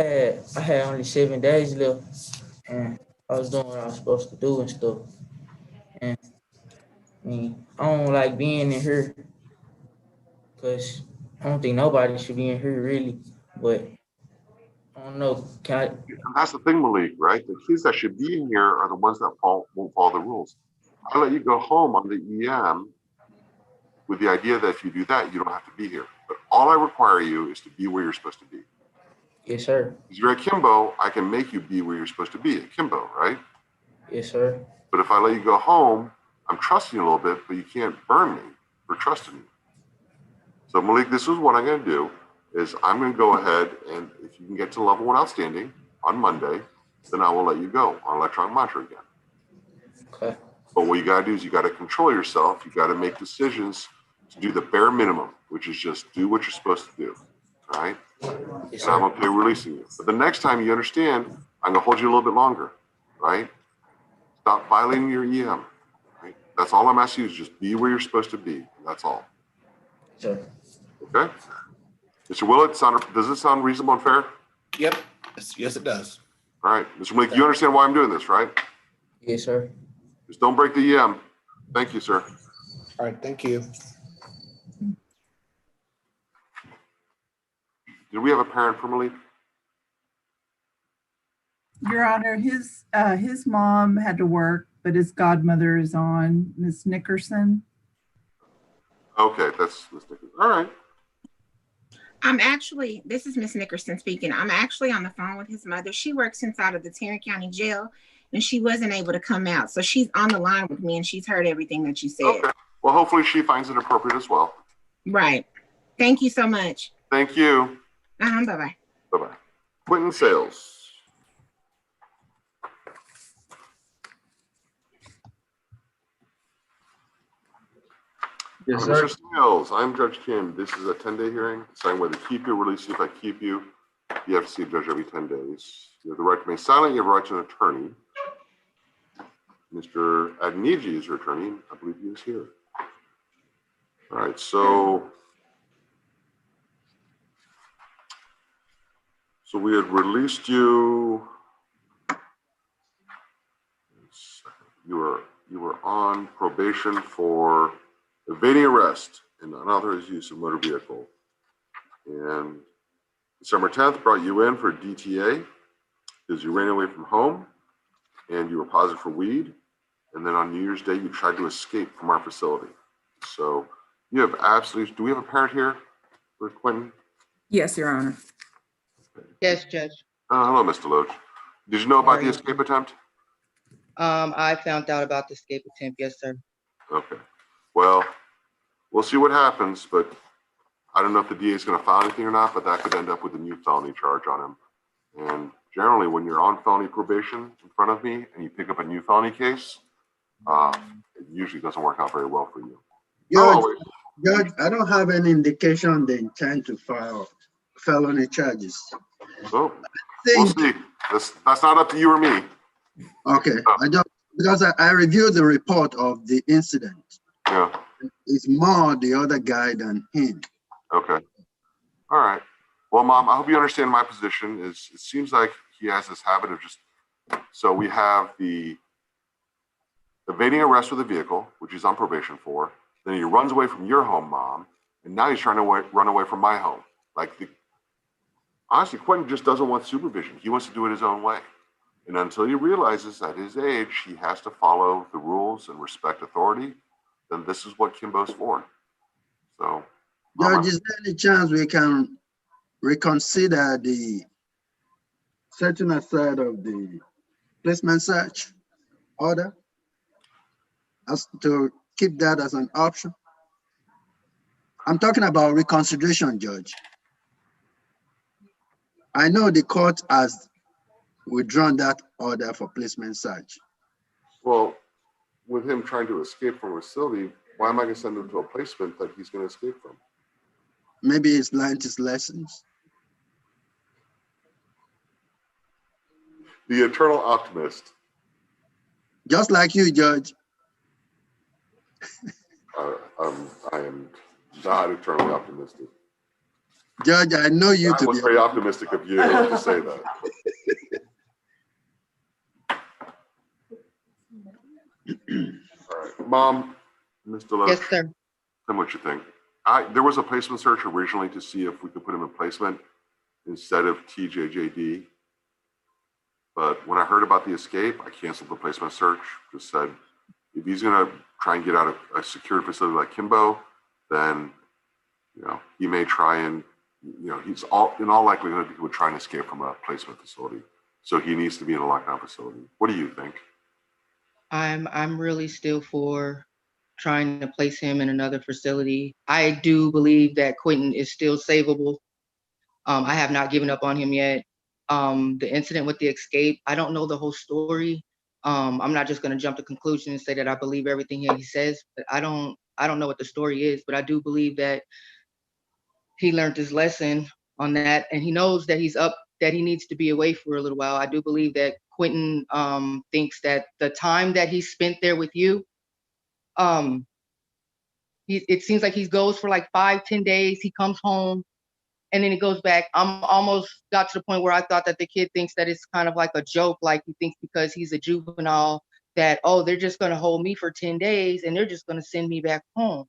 had only 7 days left and I was doing what I was supposed to do and stuff. And I mean, I don't like being in here because I don't think nobody should be in here really, but I don't know, can I?
That's the thing, Malik, right? The kids that should be in here are the ones that won't follow the rules. I let you go home on the EM with the idea that if you do that, you don't have to be here. But all I require you is to be where you're supposed to be.
Yes, sir.
Because you're at Kimbo, I can make you be where you're supposed to be at Kimbo, right?
Yes, sir.
But if I let you go home, I'm trusting you a little bit, but you can't burn me for trusting me. So Malik, this is what I'm going to do is I'm going to go ahead and if you can get to level 1 outstanding on Monday, then I will let you go on electronic monitoring again.
Okay.
But what you got to do is you got to control yourself. You got to make decisions to do the bare minimum, which is just do what you're supposed to do. All right.
Yes,
And I'm
sir.
okay releasing you. But the next time you understand, I'm going to hold you a little bit longer. Right. Stop violating your EM. Right? That's all I'm asking you is just be where you're supposed to be. That's all.
Sure.
Okay. Mr. Willett, does this sound reasonable and fair?
Yep. Yes, it does.
All right. Mr. Malik, you understand why I'm doing this, right?
Yes, sir.
Just don't break the EM. Thank you, sir.
All right, thank you.
Did we have a parent for Malik?
Your Honor, his mom had to work, but his godmother is on, Miss Nickerson.
Okay, that's Ms. Nickerson. All right.
This is Miss Nickerson speaking. I'm actually on the phone with his mother. She works inside of the Tarrant County Jail, and she wasn't able to come out. So she's on the line with me, and she's heard everything that you said.
Okay. Well, hopefully she finds it appropriate as well.
Right. Thank you so much.
Thank you.
Bye-bye.
Bye-bye. Quentin Sales.
Yes,
Mr.
sir.
Sales, I'm Judge Kim. This is a 10-day hearing, deciding whether to keep you or release you. If I keep you, you have to see a judge every 10 days. You have the right to remain silent. You have a right to an attorney. Mr. Agnigi is your attorney. I believe he is here. All right, so we had released you. You were on probation for evading arrest and unauthorized use of motor vehicle. And December 10th brought you in for DTA because you ran away from home and you were positive for weed. And then on New Year's Day, you tried to escape from our facility. So you have absolutely, do we have a parent here for Quentin?
Yes, Your Honor.
Yes, Judge.
Hello, Mr. Loach. Did you know about the escape attempt?
I found out about the escape attempt. Yes, sir.
Okay. Well, we'll see what happens, but I don't know if the DA is going to file anything or not, but that could end up with a new felony charge on him. And generally, when you're on felony probation in front of me and you pick up a new felony case, it usually doesn't work out very well for you.
Judge, I don't have any indication they intend to file felony charges.
So we'll see. That's not up to you or me.
Okay, because I reviewed the report of the incident.
Yeah.
It's more the other guy than him.
Okay. All right. Well, Mom, I hope you understand my position. It seems like he has this habit of just, so we have the evading arrest with a vehicle, which he's on probation for. Then he runs away from your home, Mom, and now he's trying to run away from my home. Honestly, Quentin just doesn't want supervision. He wants to do it his own way. And until he realizes at his age, he has to follow the rules and respect authority, then this is what Kimbo's for. So,
Judge, is there any chance we can reconsider the setting aside of the placement search order as to keep that as an option? I'm talking about reconsideration, Judge. I know the court has withdrawn that order for placement search.
well, with him trying to escape from a facility, why am I going to send him to a placement that he's going to escape from?
Maybe he's learned his lessons.
The eternal optimist.
Just like you, Judge.
I am not eternally optimistic.
Judge, I know you
That
to
was
be
very optimistic of you to say that. All right, Mom, Mr. Loach.
Yes, sir.
Tell me what you think. There was a placement search originally to see if we could put him in placement instead of TJJD. But when I heard about the escape, I canceled the placement search. Just said, If he's going to try and get out of a secured facility like Kimbo, then, he may try and, he's in all likelihood, he would try and escape from a placement facility. So he needs to be in a lockdown facility. What do you think?
I'm really still for trying to place him in another facility. I do believe that Quentin is still savable. I have not given up on him yet. The incident with the escape, I don't know the whole story. I'm not just going to jump to conclusions and say that I believe everything he says, but I don't know what the story is, but I do believe that he learned his lesson on that, and he knows that that he needs to be away for a little while. I do believe that Quentin thinks that the time that he spent there with you, it seems like he goes for like 5-10 days. He comes home and then he goes back. I'm almost got to the point where I thought that the kid thinks that it's kind of like a joke. Like he thinks because he's a juvenile that, oh, they're just going to hold me for 10 days and they're just going to send me back home.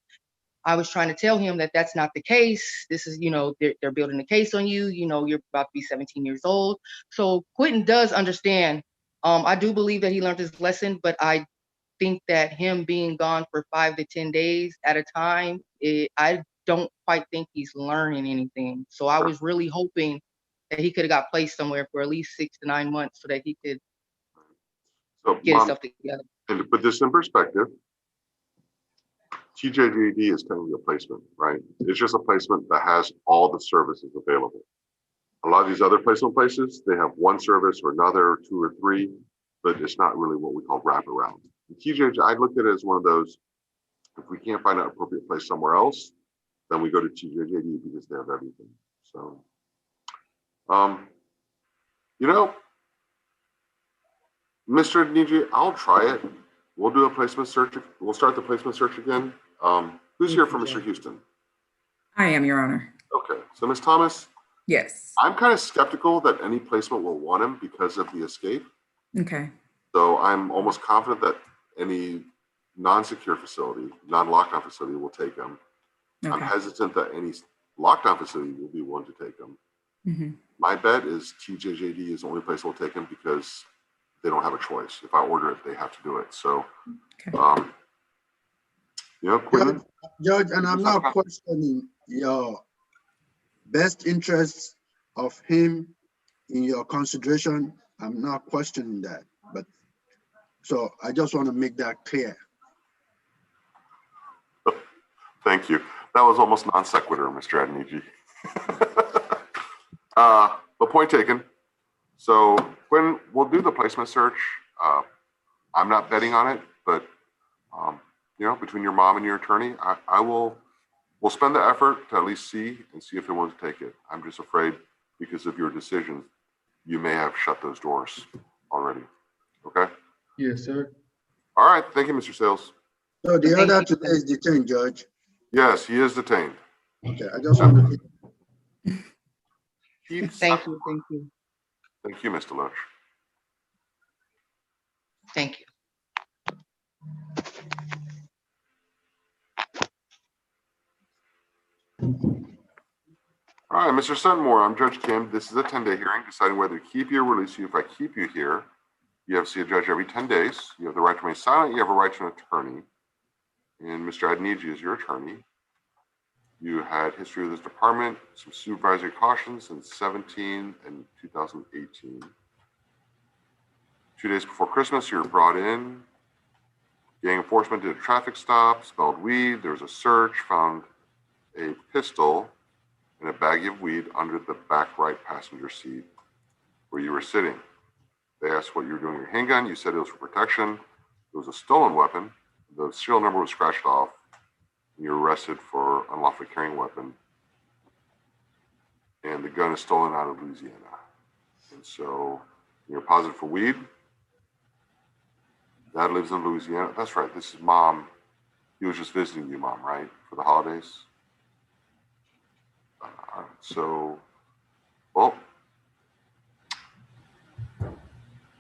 I was trying to tell him that that's not the case. This is, they're building a case on you. You're about to be 17 years old. So Quentin does understand. I do believe that he learned his lesson, but I think that him being gone for 5 to 10 days at a time, I don't quite think he's learning anything. So I was really hoping that he could have got placed somewhere for at least 6 to 9 months so that he could get himself together.
And to put this in perspective, TJJD is technically a placement, right? It's just a placement that has all the services available. A lot of these other placement places, they have one service or another, 2 or 3, but it's not really what we call wraparound. TJJ, I look at it as one of those, if we can't find an appropriate place somewhere else, then we go to TJJD because they have everything. So, Mr. Niji, I'll try it. We'll do a placement search. We'll start the placement search again. Who's here for Mr. Houston?
I am, Your Honor.
Okay, so Ms. Thomas?
Yes.
I'm kind of skeptical that any placement will want him because of the escape.
Okay.
So I'm almost confident that any non-secure facility, non-lockdown facility will take him. Okay. I'm hesitant that any lockdown facility will be willing to take him.
Mm-hmm.
My bet is TJJD is the only place we'll take him because they don't have a choice. If I order it, they have to do it. So,
okay.
Quentin?
Judge, and I'm not questioning your best interests of him in your consideration. I'm not questioning that, but so I just want to make that clear.
Thank you. That was almost non sequitur, Mr. Adeniji. But point taken. So when we'll do the placement search, I'm not betting on it, but between your mom and your attorney, we'll spend the effort to at least see if they want to take it. I'm just afraid because of your decision, you may have shut those doors already. Okay?
Yes, sir.
All right. Thank you, Mr. Sales.
So the other today is detained, Judge.
Yes, he is detained.
Okay, I just want to.
Thank you.
Thank you, Mr. Loach.
Thank you.
All right, Mr. Sunmore, I'm Judge Kim. This is a 10-day hearing deciding whether to keep you or release you. If I keep you here, you have to see a judge every 10 days. You have the right to remain silent. You have a right to an attorney. And Mr. Adeniji is your attorney. You had history with this department, some supervisory cautions in 2017 and 2018. 2 days before Christmas, you were brought in. Gang enforcement did a traffic stop, smelled weed. There was a search, found a pistol and a baggie of weed under the back right passenger seat where you were sitting. They asked what you were doing with your handgun. You said it was for protection. It was a stolen weapon. The serial number was scratched off. And you're arrested for unlawfully carrying a weapon. And the gun is stolen out of Louisiana. And so you're positive for weed. Dad lives in Louisiana. That's right. This is Mom. He was just visiting you, Mom, right? For the holidays. So, well,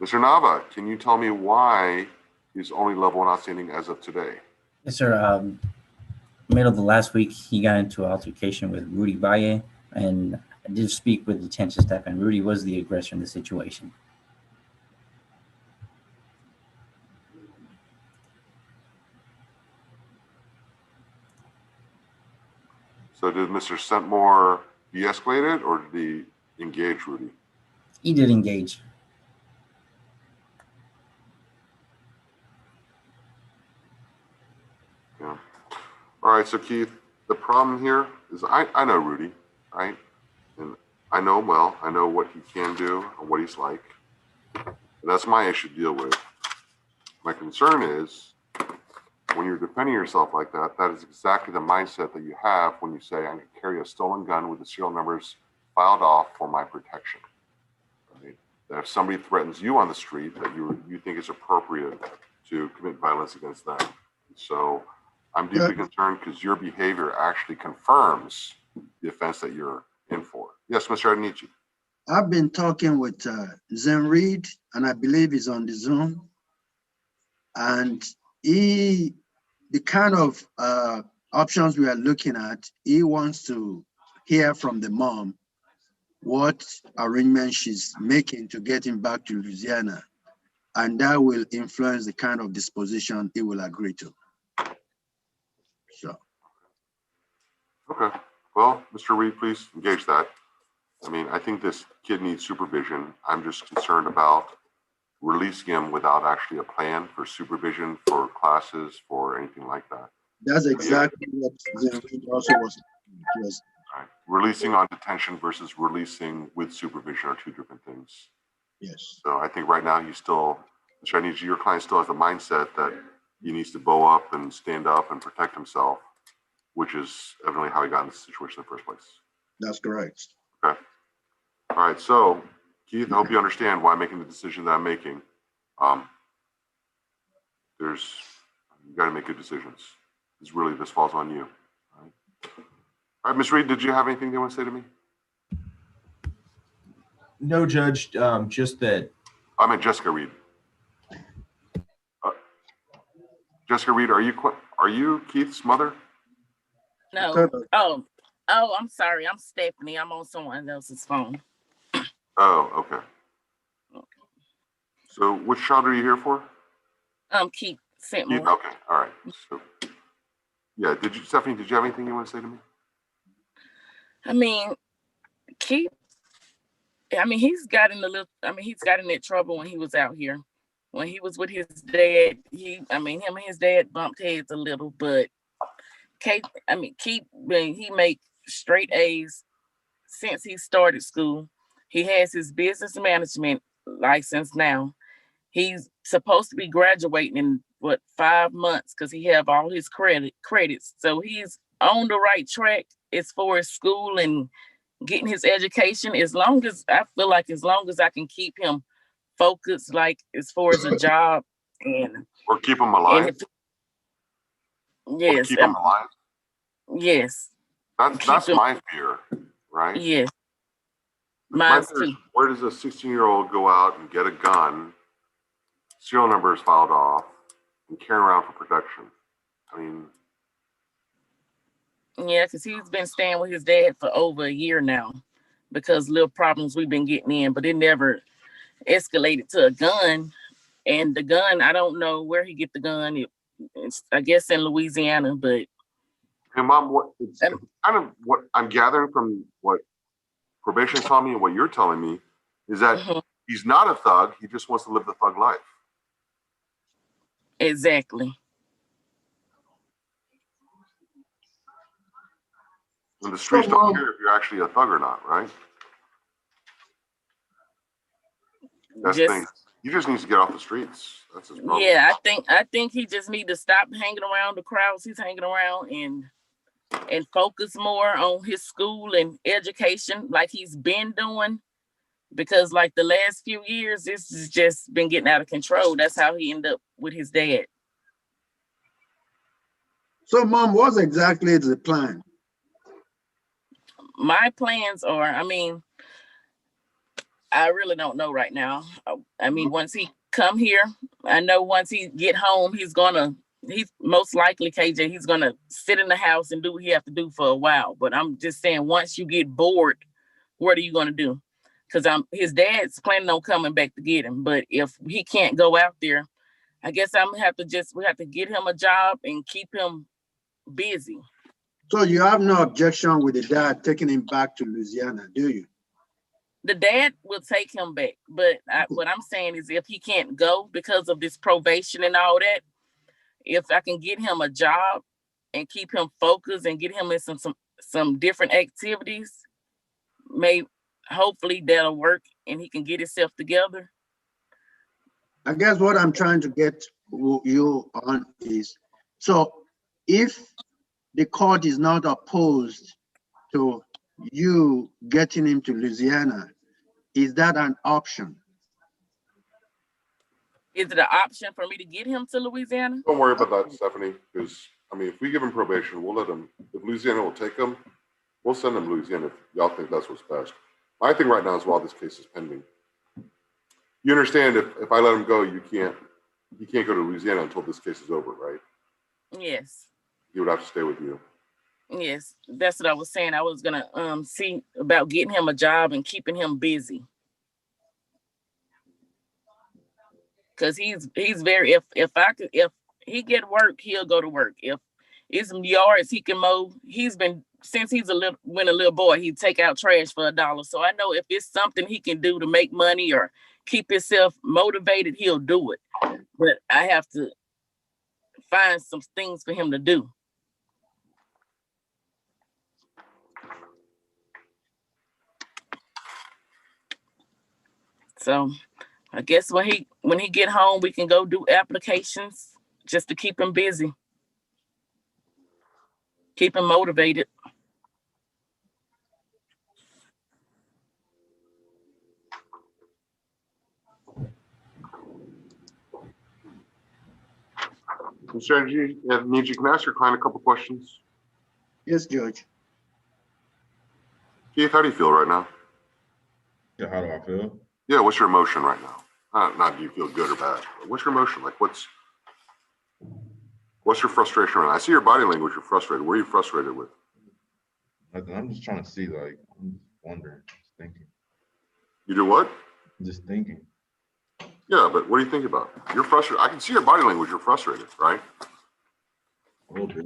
Mr. Nava, can you tell me why he's only level 1 outstanding as of today?
Yes, sir. Middle of the last week, he got into an altercation with Rudy Valle, and I did speak with detention staff, and Rudy was the aggressor in the situation.
So did Mr. Sunmore de-escalate it, or did he engage Rudy?
He did engage.
Yeah. All right, so Keith, the problem here is I know Rudy, right? And I know him well. I know what he can do and what he's like. And that's my issue to deal with. My concern is when you're defending yourself like that, that is exactly the mindset that you have when you say, I'm going to carry a stolen gun with the serial numbers filed off for my protection. Right? That if somebody threatens you on the street, that you think it's appropriate to commit violence against them. So I'm deeply concerned because your behavior actually confirms the offense that you're in for. Yes, Mr. Adenichi.
I've been talking with Zen Reed, and I believe he's on the Zoom. And the kind of options we are looking at, he wants to hear from the mom what arrangements she's making to get him back to Louisiana. And that will influence the kind of disposition he will agree to. So.
Okay. Well, Mr. Reed, please engage that. I mean, I think this kid needs supervision. I'm just concerned about releasing him without actually a plan for supervision, for classes, for anything like that.
That's exactly what Zen Reed also was.
Right. Releasing on detention versus releasing with supervision are two different things.
Yes.
So I think right now he's still, your client still has the mindset that he needs to bow up and stand up and protect himself, which is evidently how he got in this situation in the first place.
That's correct.
Okay. All right. So, Keith, I hope you understand why I'm making the decision that I'm making. You got to make good decisions. This falls on you. All right, Ms. Reed, did you have anything you want to say to me?
No, Judge, just that.
I meant Jessica Reed. Jessica Reed, are you Keith's mother?
No. Oh, I'm sorry. I'm Stephanie. I'm on someone else's phone.
Oh, okay. So which child are you here for?
Keith Sunmore.
Keith, okay, all right. So, yeah, Stephanie, did you have anything you want to say to me?
I mean, Keith, he's gotten in trouble when he was out here. When he was with his dad, him and his dad bumped heads a little, but Keith, he made straight A's since he started school. He has his business management license now. He's supposed to be graduating in 5 months because he have all his credits. So he's on the right track as far as school and getting his education. As long as I can keep him focused, like as far as a job
or keep him alive.
Yes.
Keep him alive.
Yes.
That's my fear, right?
Yes.
Mine too. Where does a 16-year-old go out and get a gun, serial numbers filed off, and carry around for protection? I mean.
Yeah, because he's been staying with his dad for over a year now because little problems we've been getting in, but it never escalated to a gun. And the gun, I don't know where he get the gun. It's I guess in Louisiana, but.
And Mom, kind of what I'm gathering from what probation is telling me and what you're telling me is that he's not a thug. He just wants to live the thug life.
Exactly.
And the streets don't care if you're actually a thug or not, right? That's the thing. He just needs to get off the streets. That's his problem.
Yeah, I think he just need to stop hanging around the crowds he's hanging around and focus more on his school and education like he's been doing, because like the last few years this has just been getting out of control. That's how he ended up with his dad.
So Mom, what's exactly the plan?
My plans are, I really don't know right now. Once he come here, I know once he get home, he's most likely, KJ, he's gonna sit in the house and do what he have to do for a while. But I'm just saying, once you get bored, what are you gonna do? Because his dad's planning on coming back to get him. But if he can't go out there, I guess we have to get him a job and keep him busy.
So you have no objection with the dad taking him back to Louisiana, do you?
The dad will take him back, but what I'm saying is if he can't go because of this probation and all that, if I can get him a job and keep him focused and get him in some different activities, hopefully that'll work and he can get himself together.
I guess what I'm trying to get you on is, so if the court is not opposed to you getting him to Louisiana, is that an option?
Is it an option for me to get him to Louisiana?
Don't worry about that, Stephanie, because, I mean, if we give him probation, we'll let him, if Louisiana will take him, we'll send him to Louisiana if y'all think that's what's best. My thing right now is while this case is pending, you understand if I let him go, he can't go to Louisiana until this case is over, right?
Yes.
He would have to stay with you.
Yes, that's what I was saying. I was gonna see about getting him a job and keeping him busy. Cause he's very, if he get work, he'll go to work. If it's some yards he can mow, he's been, since he's a little boy, he'd take out trash for $1. So I know if it's something he can do to make money or keep himself motivated, he'll do it. But I have to find some things for him to do. So I guess when he get home, we can go do applications just to keep him busy, keep him motivated.
Mr. Niji, can I ask your client a couple questions?
Yes, Judge.
Keith, how do you feel right now?
Yeah, how do I feel?
Yeah, what's your emotion right now? Not do you feel good or bad? What's your emotion? Like, what's your frustration right now? I see your body language. You're frustrated. What are you frustrated with?
Nothing. I'm just trying to see, like, I'm just wondering, just thinking.
You do what?
Just thinking.
Yeah, but what do you think about? You're frustrated. I can see your body language. You're frustrated, right?
A little bit.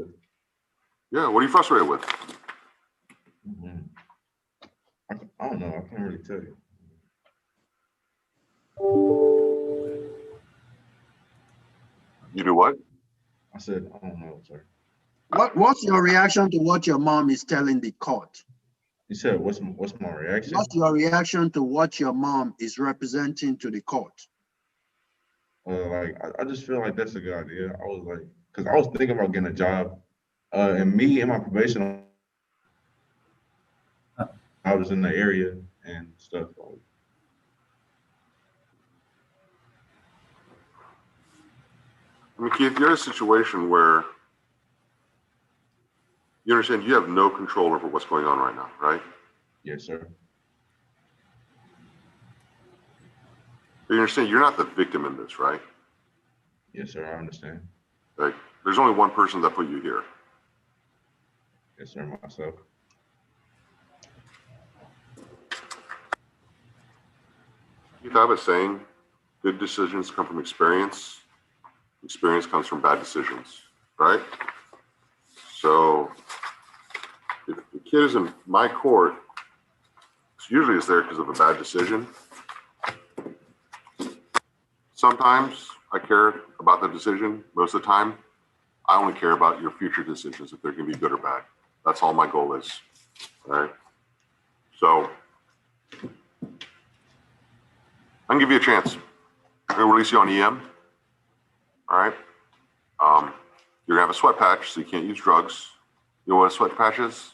Yeah, what are you frustrated with?
Mm-hmm. I don't know. I can't really tell you.
You do what?
I said, I don't know, sir.
What's your reaction to what your mom is telling the court?
You said, what's my reaction?
What's your reaction to what your mom is representing to the court?
I just feel like that's a good idea. I was like, because I was thinking about getting a job, and me and my probation, I was in the area and stuff.
I mean, Keith, you're in a situation where you understand you have no control over what's going on right now, right?
Yes, sir.
You understand you're not the victim in this, right?
Yes, sir. I understand.
Like, there's only one person that put you here.
Yes, sir. Myself.
Keith, I have a saying, good decisions come from experience. Experience comes from bad decisions, right? So if the kid is in my court, usually it's there because of a bad decision. Sometimes I care about the decision. Most of the time, I only care about your future decisions, if they're going to be good or bad. That's all my goal is, all right? So I can give you a chance. I'm going to release you on EM, all right? You're going to have a sweat patch, so you can't use drugs. You know what a sweat patch is?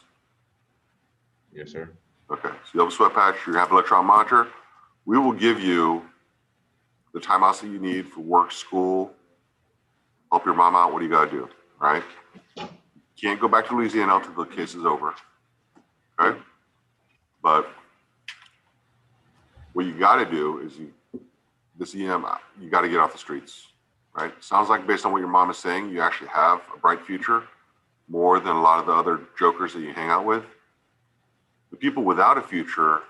Yes, sir.
Okay, so you have a sweat patch, you're going to have an electron monitor. We will give you the timeouts that you need for work, school, help your mom out. What do you got to do, all right? You can't go back to Louisiana until the case is over, okay? But what you got to do is this EM, you got to get off the streets, right? Sounds like based on what your mom is saying, you actually have a bright future, more than a lot of the other jokers that you hang out with. The people without a future,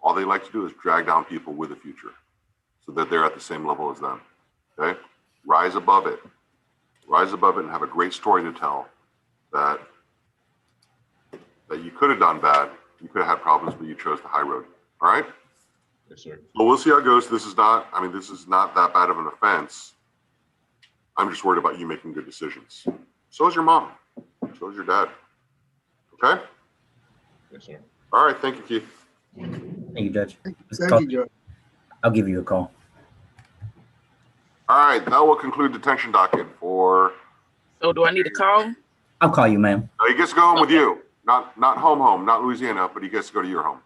all they like to do is drag down people with a future so that they're at the same level as them, okay? Rise above it and have a great story to tell that that you could have done bad, you could have had problems, but you chose the high road. All right?
Yes, sir.
Well, we'll see how it goes. This is not that bad of an offense. I'm just worried about you making good decisions. So is your mom. So is your dad. Okay?
Yes, sir.
All right. Thank you, Keith.
Thank you, Judge.
Thank you, Judge.
I'll give you a call.
All right. That will conclude detention docket for.
So do I need to call?
I'll call you, ma'am.
He gets to go home with you. Not home, not Louisiana, but he gets to go to your home.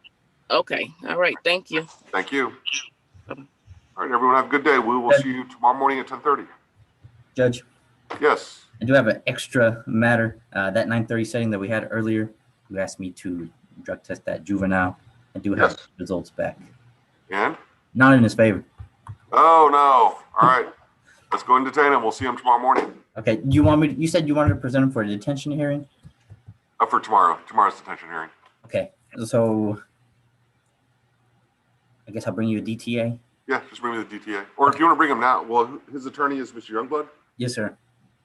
Okay. All right. Thank you.
Thank you. All right, everyone, have a good day. We will see you tomorrow morning at 10:30.
Judge.
Yes.
I do have an extra matter. That 9:30 setting that we had earlier, you asked me to drug test that juvenile. I do have results back.
And?
Not in his favor.
Oh, no. All right. Let's go and detain him. We'll see him tomorrow morning.
Okay. You want me? You said you wanted to present him for a detention hearing?
For tomorrow. Tomorrow's detention hearing.
Okay. So I guess I'll bring you a DTA.
Yeah, just bring me the DTA. Or if you want to bring him now. Well, his attorney is Mr. Youngblood?
Yes, sir.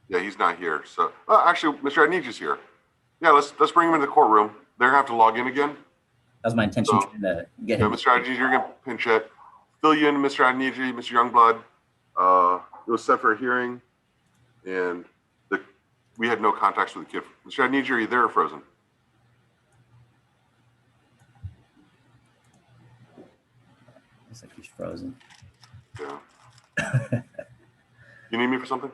Yeah, he's not here. So, actually, Mr. Adniji's here. Yeah, let's bring him into the courtroom. They're going to have to log in again.
That was my intention to get him.
Mr. Adniji, you're going to pinch it. Fill you in, Mr. Adniji, Mr. Youngblood. It was set for a hearing, and we had no contacts with the kid. Mr. Adniji, are you there or frozen?
Looks like he's frozen.
Yeah. You need me for something?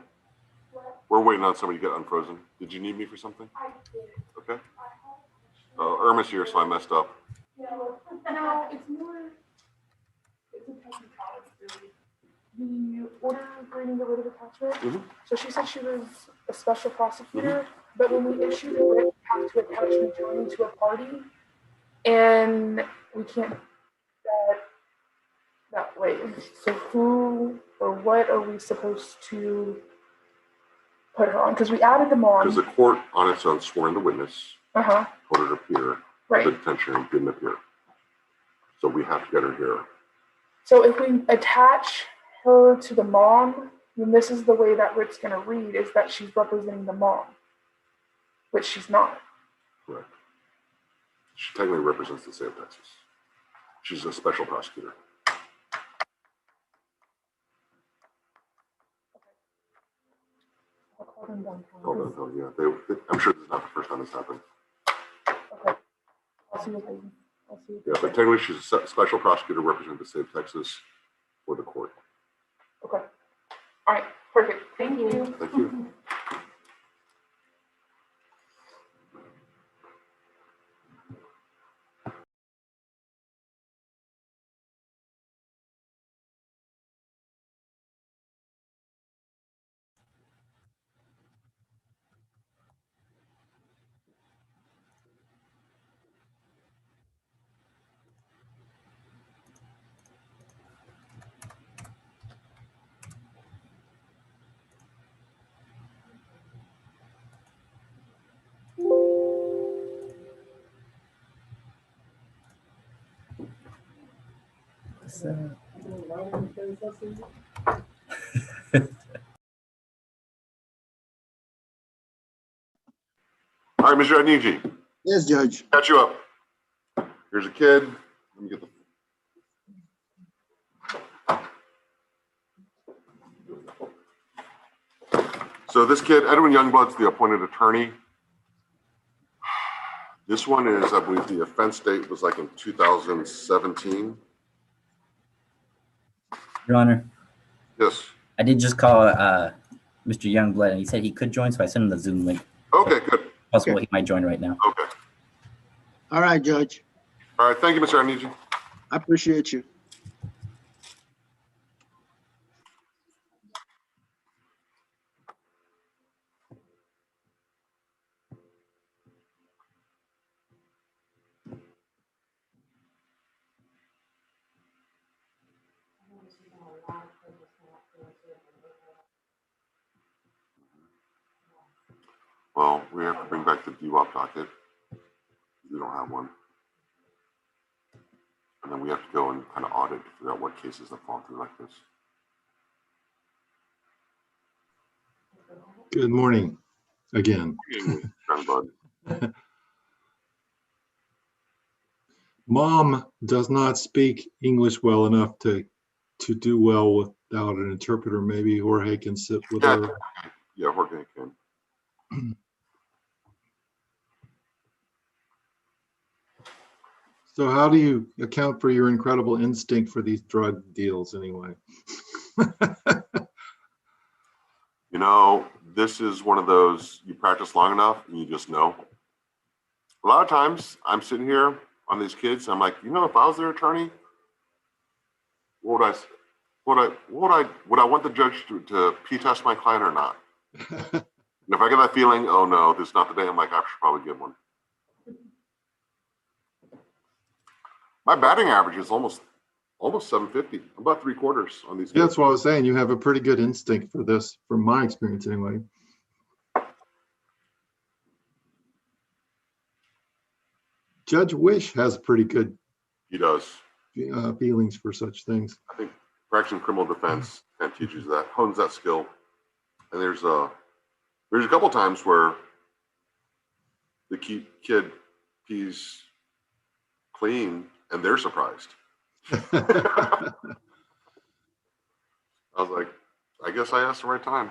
We're waiting on somebody to get unfrozen. Did you need me for something? Okay. Irma's here, so I messed up.
No, it's more. It's a technicality. The order granting the writ of attachment. So she said she was a special prosecutor, but when we issued the writ, we have to attach an attorney to a party, and we can't do that way. So who or what are we supposed to put her on? Because we added them on.
Because the court on its own swore in the witness, told her to appear.
Right.
The detention hearing didn't appear. So we have to get her here.
So if we attach her to the mom, then this is the way that writ's going to read, is that she's representing the mom, which she's not.
Correct. She technically represents the state of Texas. She's a special prosecutor.
I'll call them downtown.
Call downtown, yeah. I'm sure this is not the first time this happened.
Okay. I'll see what they.
Yeah, but technically she's a special prosecutor representing the state of Texas for the court.
Okay. All right. Perfect. Thank you.
Thank you. All right, Mr. Adniji.
Yes, Judge.
Catch you up. Here's a kid. Let me get the. So this kid, Edwin Youngblood's the appointed attorney. This one is, I believe, the offense date was like in 2017.
Your Honor.
Yes.
I did just call Mr. Youngblood, and he said he could join, so I sent him the Zoom link.
Okay, good.
Possible he might join right now.
Okay.
All right, Judge.
All right, thank you, Mr. Adniji.
I appreciate you.
Well, we have to bring back the DWAP docket. We don't have one. And then we have to go and kind of audit to figure out what cases that fall through like this.
Good morning again. Mom does not speak English well enough to do well without an interpreter. Maybe Jorge can sit with
Yeah,
her.
yeah, Jorge can.
So how do you account for your incredible instinct for these drug deals anyway?
You know, this is one of those, you practice long enough and you just know. A lot of times I'm sitting here on these kids, I'm like, you know, if I was their attorney, would I want the judge to P-test my client or not? And if I get that feeling, oh no, this is not the day, I'm like, I should probably give one. My batting average is almost 750. I'm about 3/4 on these.
Yeah, that's what I was saying. You have a pretty good instinct for this, from my experience anyway. Judge Wish has pretty good.
He does.
Feelings for such things.
I think practicing criminal defense kind of teaches that, hones that skill. And there's a couple times where the kid pees clean and they're surprised. I was like, I guess I asked the right time.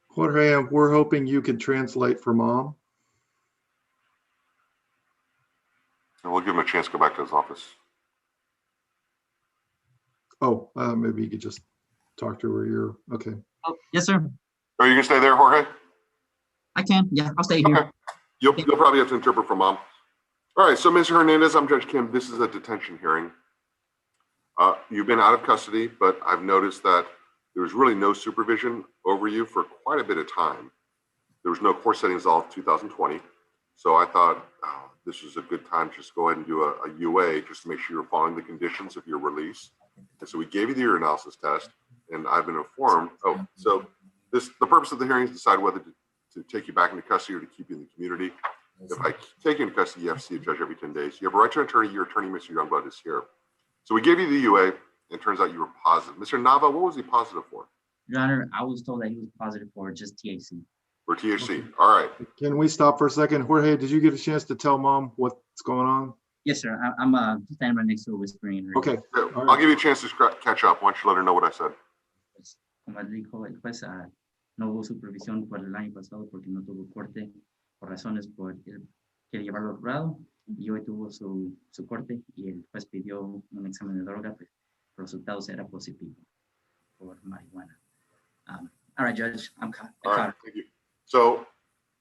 Jorge, we're hoping you can translate for Mom.
And we'll give him a chance to go back to his office.
Oh, maybe you could just talk to her. You're okay.
Oh, yes, sir.
Are you gonna stay there, Jorge?
I can. Yeah, I'll stay here.
Okay. You'll probably have to interpret for Mom. All right, so Mr. Hernandez, I'm Judge Kim. This is a detention hearing. You've been out of custody, but I've noticed that there was really no supervision over you for quite a bit of time. There was no court settings all of 2020. So I thought this was a good time to just go ahead and do a UA just to make sure you're following the conditions of your release. And so we gave you the urinalysis test, and I've been informed. Oh, so the purpose of the hearing is to decide whether to take you back into custody or to keep you in the community. If I take you into custody, you have to see a judge every 10 days. You have a right to an attorney. Your attorney, Mr. Youngblood, is here. So we gave you the UA, and it turns out you were positive. Mr. Nava, what was he positive for?
Your Honor, I was told that he was positive for just THC.
For THC. All right.
Can we stop for a second? Jorge, did you get a chance to tell Mom what's going on?
Yes, sir. I'm standing right next to her whispering.
Okay.
Yeah, I'll give you a chance to catch up. Why don't you let her know what I said?
Como dijo el juez, no hubo supervisión por el año pasado porque no tuvo corte por razones por él quiere llevarlo al jurado y hoy tuvo su corte y el juez pidió un examen de droga, pues los resultados era positivo por marihuana. All right, Judge, I'm caught.
All right, thank you. So,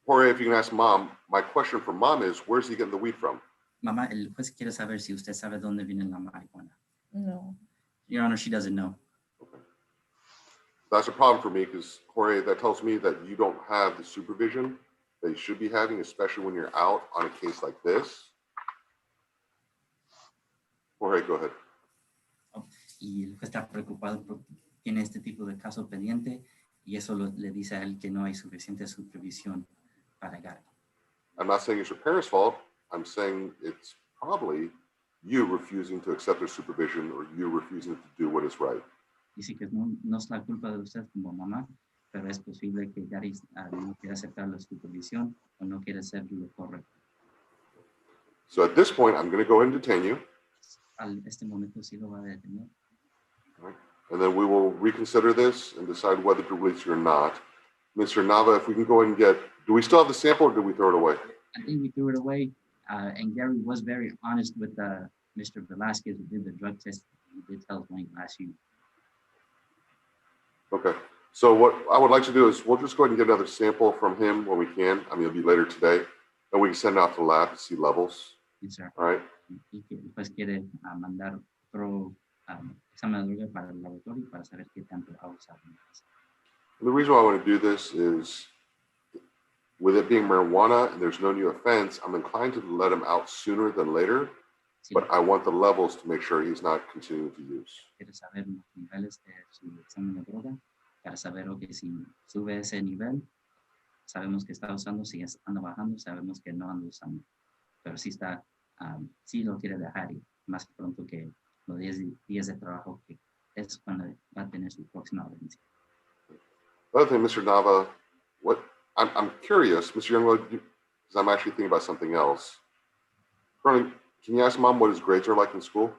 Jorge, if you can ask Mom, my question for Mom is, where's he getting the weed from?
Mamá, el juez quiere saber si usted sabe dónde viene la marihuana.
No.
Your Honor, she doesn't know.
Okay. That's a problem for me because, Jorge, that tells me that you don't have the supervision that you should be having, especially when you're out on a case like this. Jorge, go ahead.
Y el juez está preocupado porque tiene este tipo de caso pendiente y eso le dice a él que no hay suficiente supervisión para Gargo.
I'm not saying it's your parents' fault. I'm saying it's probably you refusing to accept their supervision or you refusing to do what is right.
Dice que no es la culpa de usted como mamá, pero es posible que Gary no quiera aceptar la supervisión o no quiera hacer lo correcto.
So at this point, I'm going to go ahead and detain you.
Este momento sí lo va a detener.
Right. And then we will reconsider this and decide whether to release you or not. Mr. Nava, if we can go ahead and do we still have the sample or do we throw it away?
I think we threw it away. And Gary was very honest with Mr. Velasquez who did the drug test. He did tell us when he asked you.
Okay. So what I would like to do is we'll just go ahead and get another sample from him when we can. I mean, it'll be later today. And we can send it out to the lab to see levels.
Yes, sir.
All right.
Y que después quiere mandar otro examen de droga para el laboratorio para saber qué tanto ha usado.
And the reason why I want to do this is with it being marijuana and there's no new offense, I'm inclined to let him out sooner than later, but I want the levels to make sure he's not continuing to use.
Quiere saber los niveles de su examen de droga para saber que si sube ese nivel, sabemos que está usando, si anda bajando, sabemos que no anda usando. Pero sí está, sí lo quiere dejar y más pronto que los 10 días de trabajo que es cuando va a tener su próxima audiencia.
Other thing, Mr. Nava, I'm curious, Mr. Youngblood, because I'm actually thinking about something else. Can you ask Mom what his grades are like in school?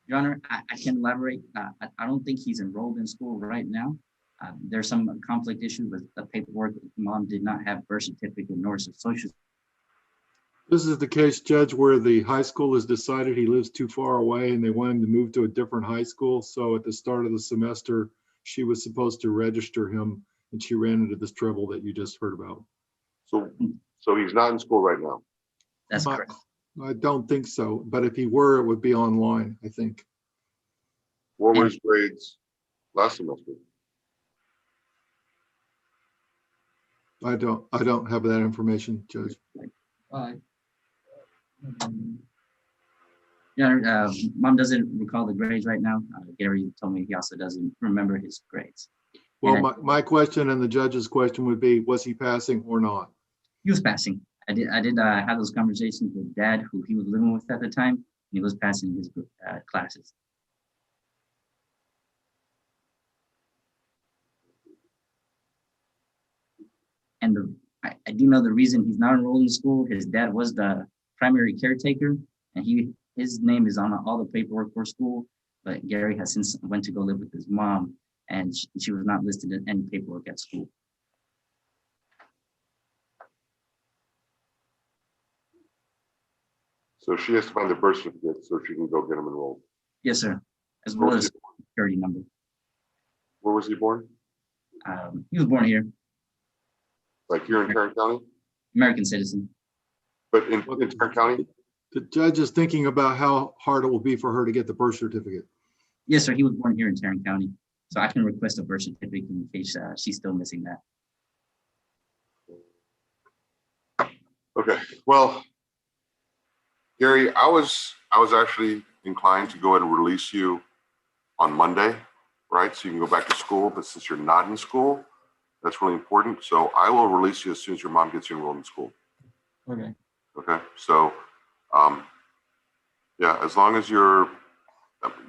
Your Honor, I can elaborate. I don't think he's enrolled in school right now. There's some conflict issues with the paperwork. Mom did not have birth certificate nor social.
This is the case, Judge, where the high school has decided he lives too far away and they want him to move to a different high school. So at the start of the semester, she was supposed to register him and she ran into this trouble that you just heard about.
So he's not in school right now?
That's correct.
I don't think so, but if he were, it would be online, I think.
What were his grades last semester?
I don't have that information, Judge.
Yeah, Mom doesn't recall the grades right now. Gary told me he also doesn't remember his grades.
Well, my question and the judge's question would be, was he passing or not?
He was passing. I did have those conversations with Dad, who he was living with at the time, and he was passing his classes. And I do know the reason he's not enrolled in school. His dad was the primary caretaker, and his name is on all the paperwork for school. But Gary has since went to go live with his mom, and she was not listed in any paperwork at school.
So she has to find the birth certificate so she can go get him enrolled.
Yes, sir. As well as security number.
Where was he born?
He was born here.
Like here in Tarrant County?
American citizen.
But in Tarrant County?
The judge is thinking about how hard it will be for her to get the birth certificate.
Yes, sir. He was born here in Tarrant County. So I can request a birth certificate in case she's still missing that.
Okay, well, Gary, I was actually inclined to go ahead and release you on Monday, right? So you can go back to school, but since you're not in school, that's really important. So I will release you as soon as your mom gets you enrolled in school.
Okay.
Okay, so yeah, as long as you're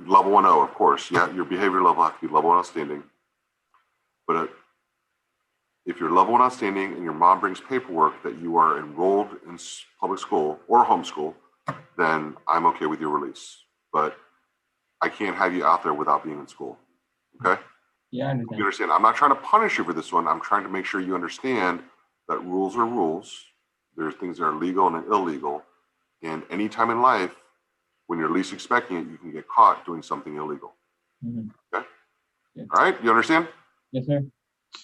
level 1-0, of course, yeah, your behavior level has to be level 1 outstanding. But if you're level 1 outstanding and your mom brings paperwork that you are enrolled in public school or homeschool, then I'm okay with your release. But I can't have you out there without being in school. Okay?
Yeah, I understand.
You understand? I'm not trying to punish you for this one. I'm trying to make sure you understand that rules are rules. There's things that are legal and illegal. And any time in life, when you're least expecting it, you can get caught doing something illegal.
Mm-hmm.
Okay? Yeah. All right? You understand?
Yes, sir.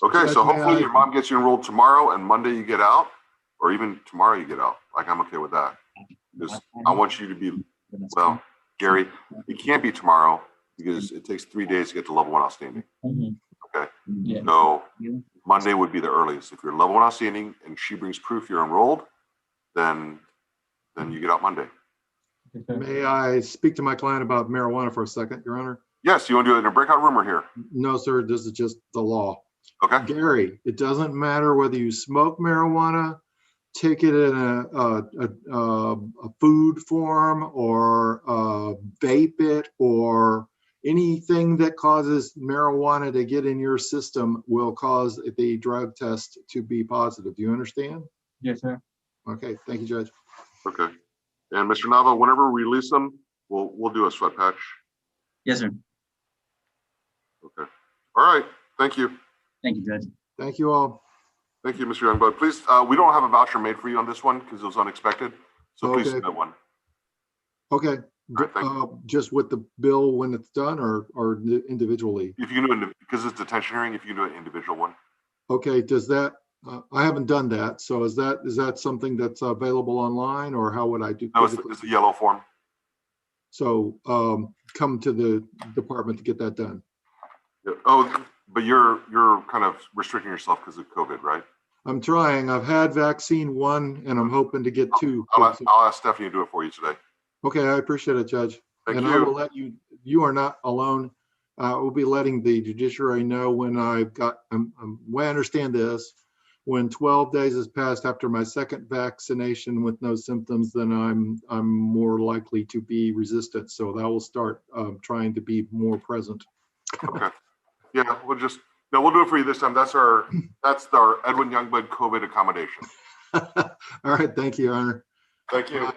Okay, so hopefully your mom gets you enrolled tomorrow and Monday you get out, or even tomorrow you get out. Like, I'm okay with that. Because I want you to be, well, Gary, it can't be tomorrow because it takes 3 days to get to level 1 outstanding.
Mm-hmm.
Okay?
Yeah.
So Monday would be the earliest. If you're level 1 outstanding and she brings proof you're enrolled, then you get out Monday.
May I speak to my client about marijuana for a second, Your Honor?
Yes, you want to do it in a breakout room or here?
No, sir, this is just the law.
Okay.
Gary, it doesn't matter whether you smoke marijuana, take it in a food form, or vape it, or anything that causes marijuana to get in your system will cause the drug test to be positive. Do you understand?
Yes, sir.
Okay, thank you, Judge.
Okay. And Mr. Nava, whenever we release them, we'll do a sweat patch.
Yes, sir.
Okay. All right. Thank you.
Thank you, Judge.
Thank you all.
Thank you, Mr. Youngblood. Please, we don't have a voucher made for you on this one because it was unexpected. So please submit one.
Okay. Just with the bill when it's done, or individually?
If you can do it, because it's detention hearing, if you can do an individual one.
Okay. Does that? I haven't done that. So is that something that's available online, or how would I do?
No, it's a yellow form.
So come to the department to get that done.
Yeah. Oh, but you're kind of restricting yourself because of COVID, right?
I'm trying. I've had vaccine 1 and I'm hoping to get 2.
I'll ask Stephanie to do it for you today.
Okay, I appreciate it, Judge.
Thank
and
you.
I will let you are not alone. We'll be letting the judiciary know when I've got, when I understand this, when 12 days has passed after my second vaccination with no symptoms, then I'm more likely to be resistant. So that will start trying to be more present.
Okay. Yeah, we'll just No, we'll do it for you this time. That's our Edwin Youngblood COVID accommodation.
All right, thank you, Your Honor.
Thank you.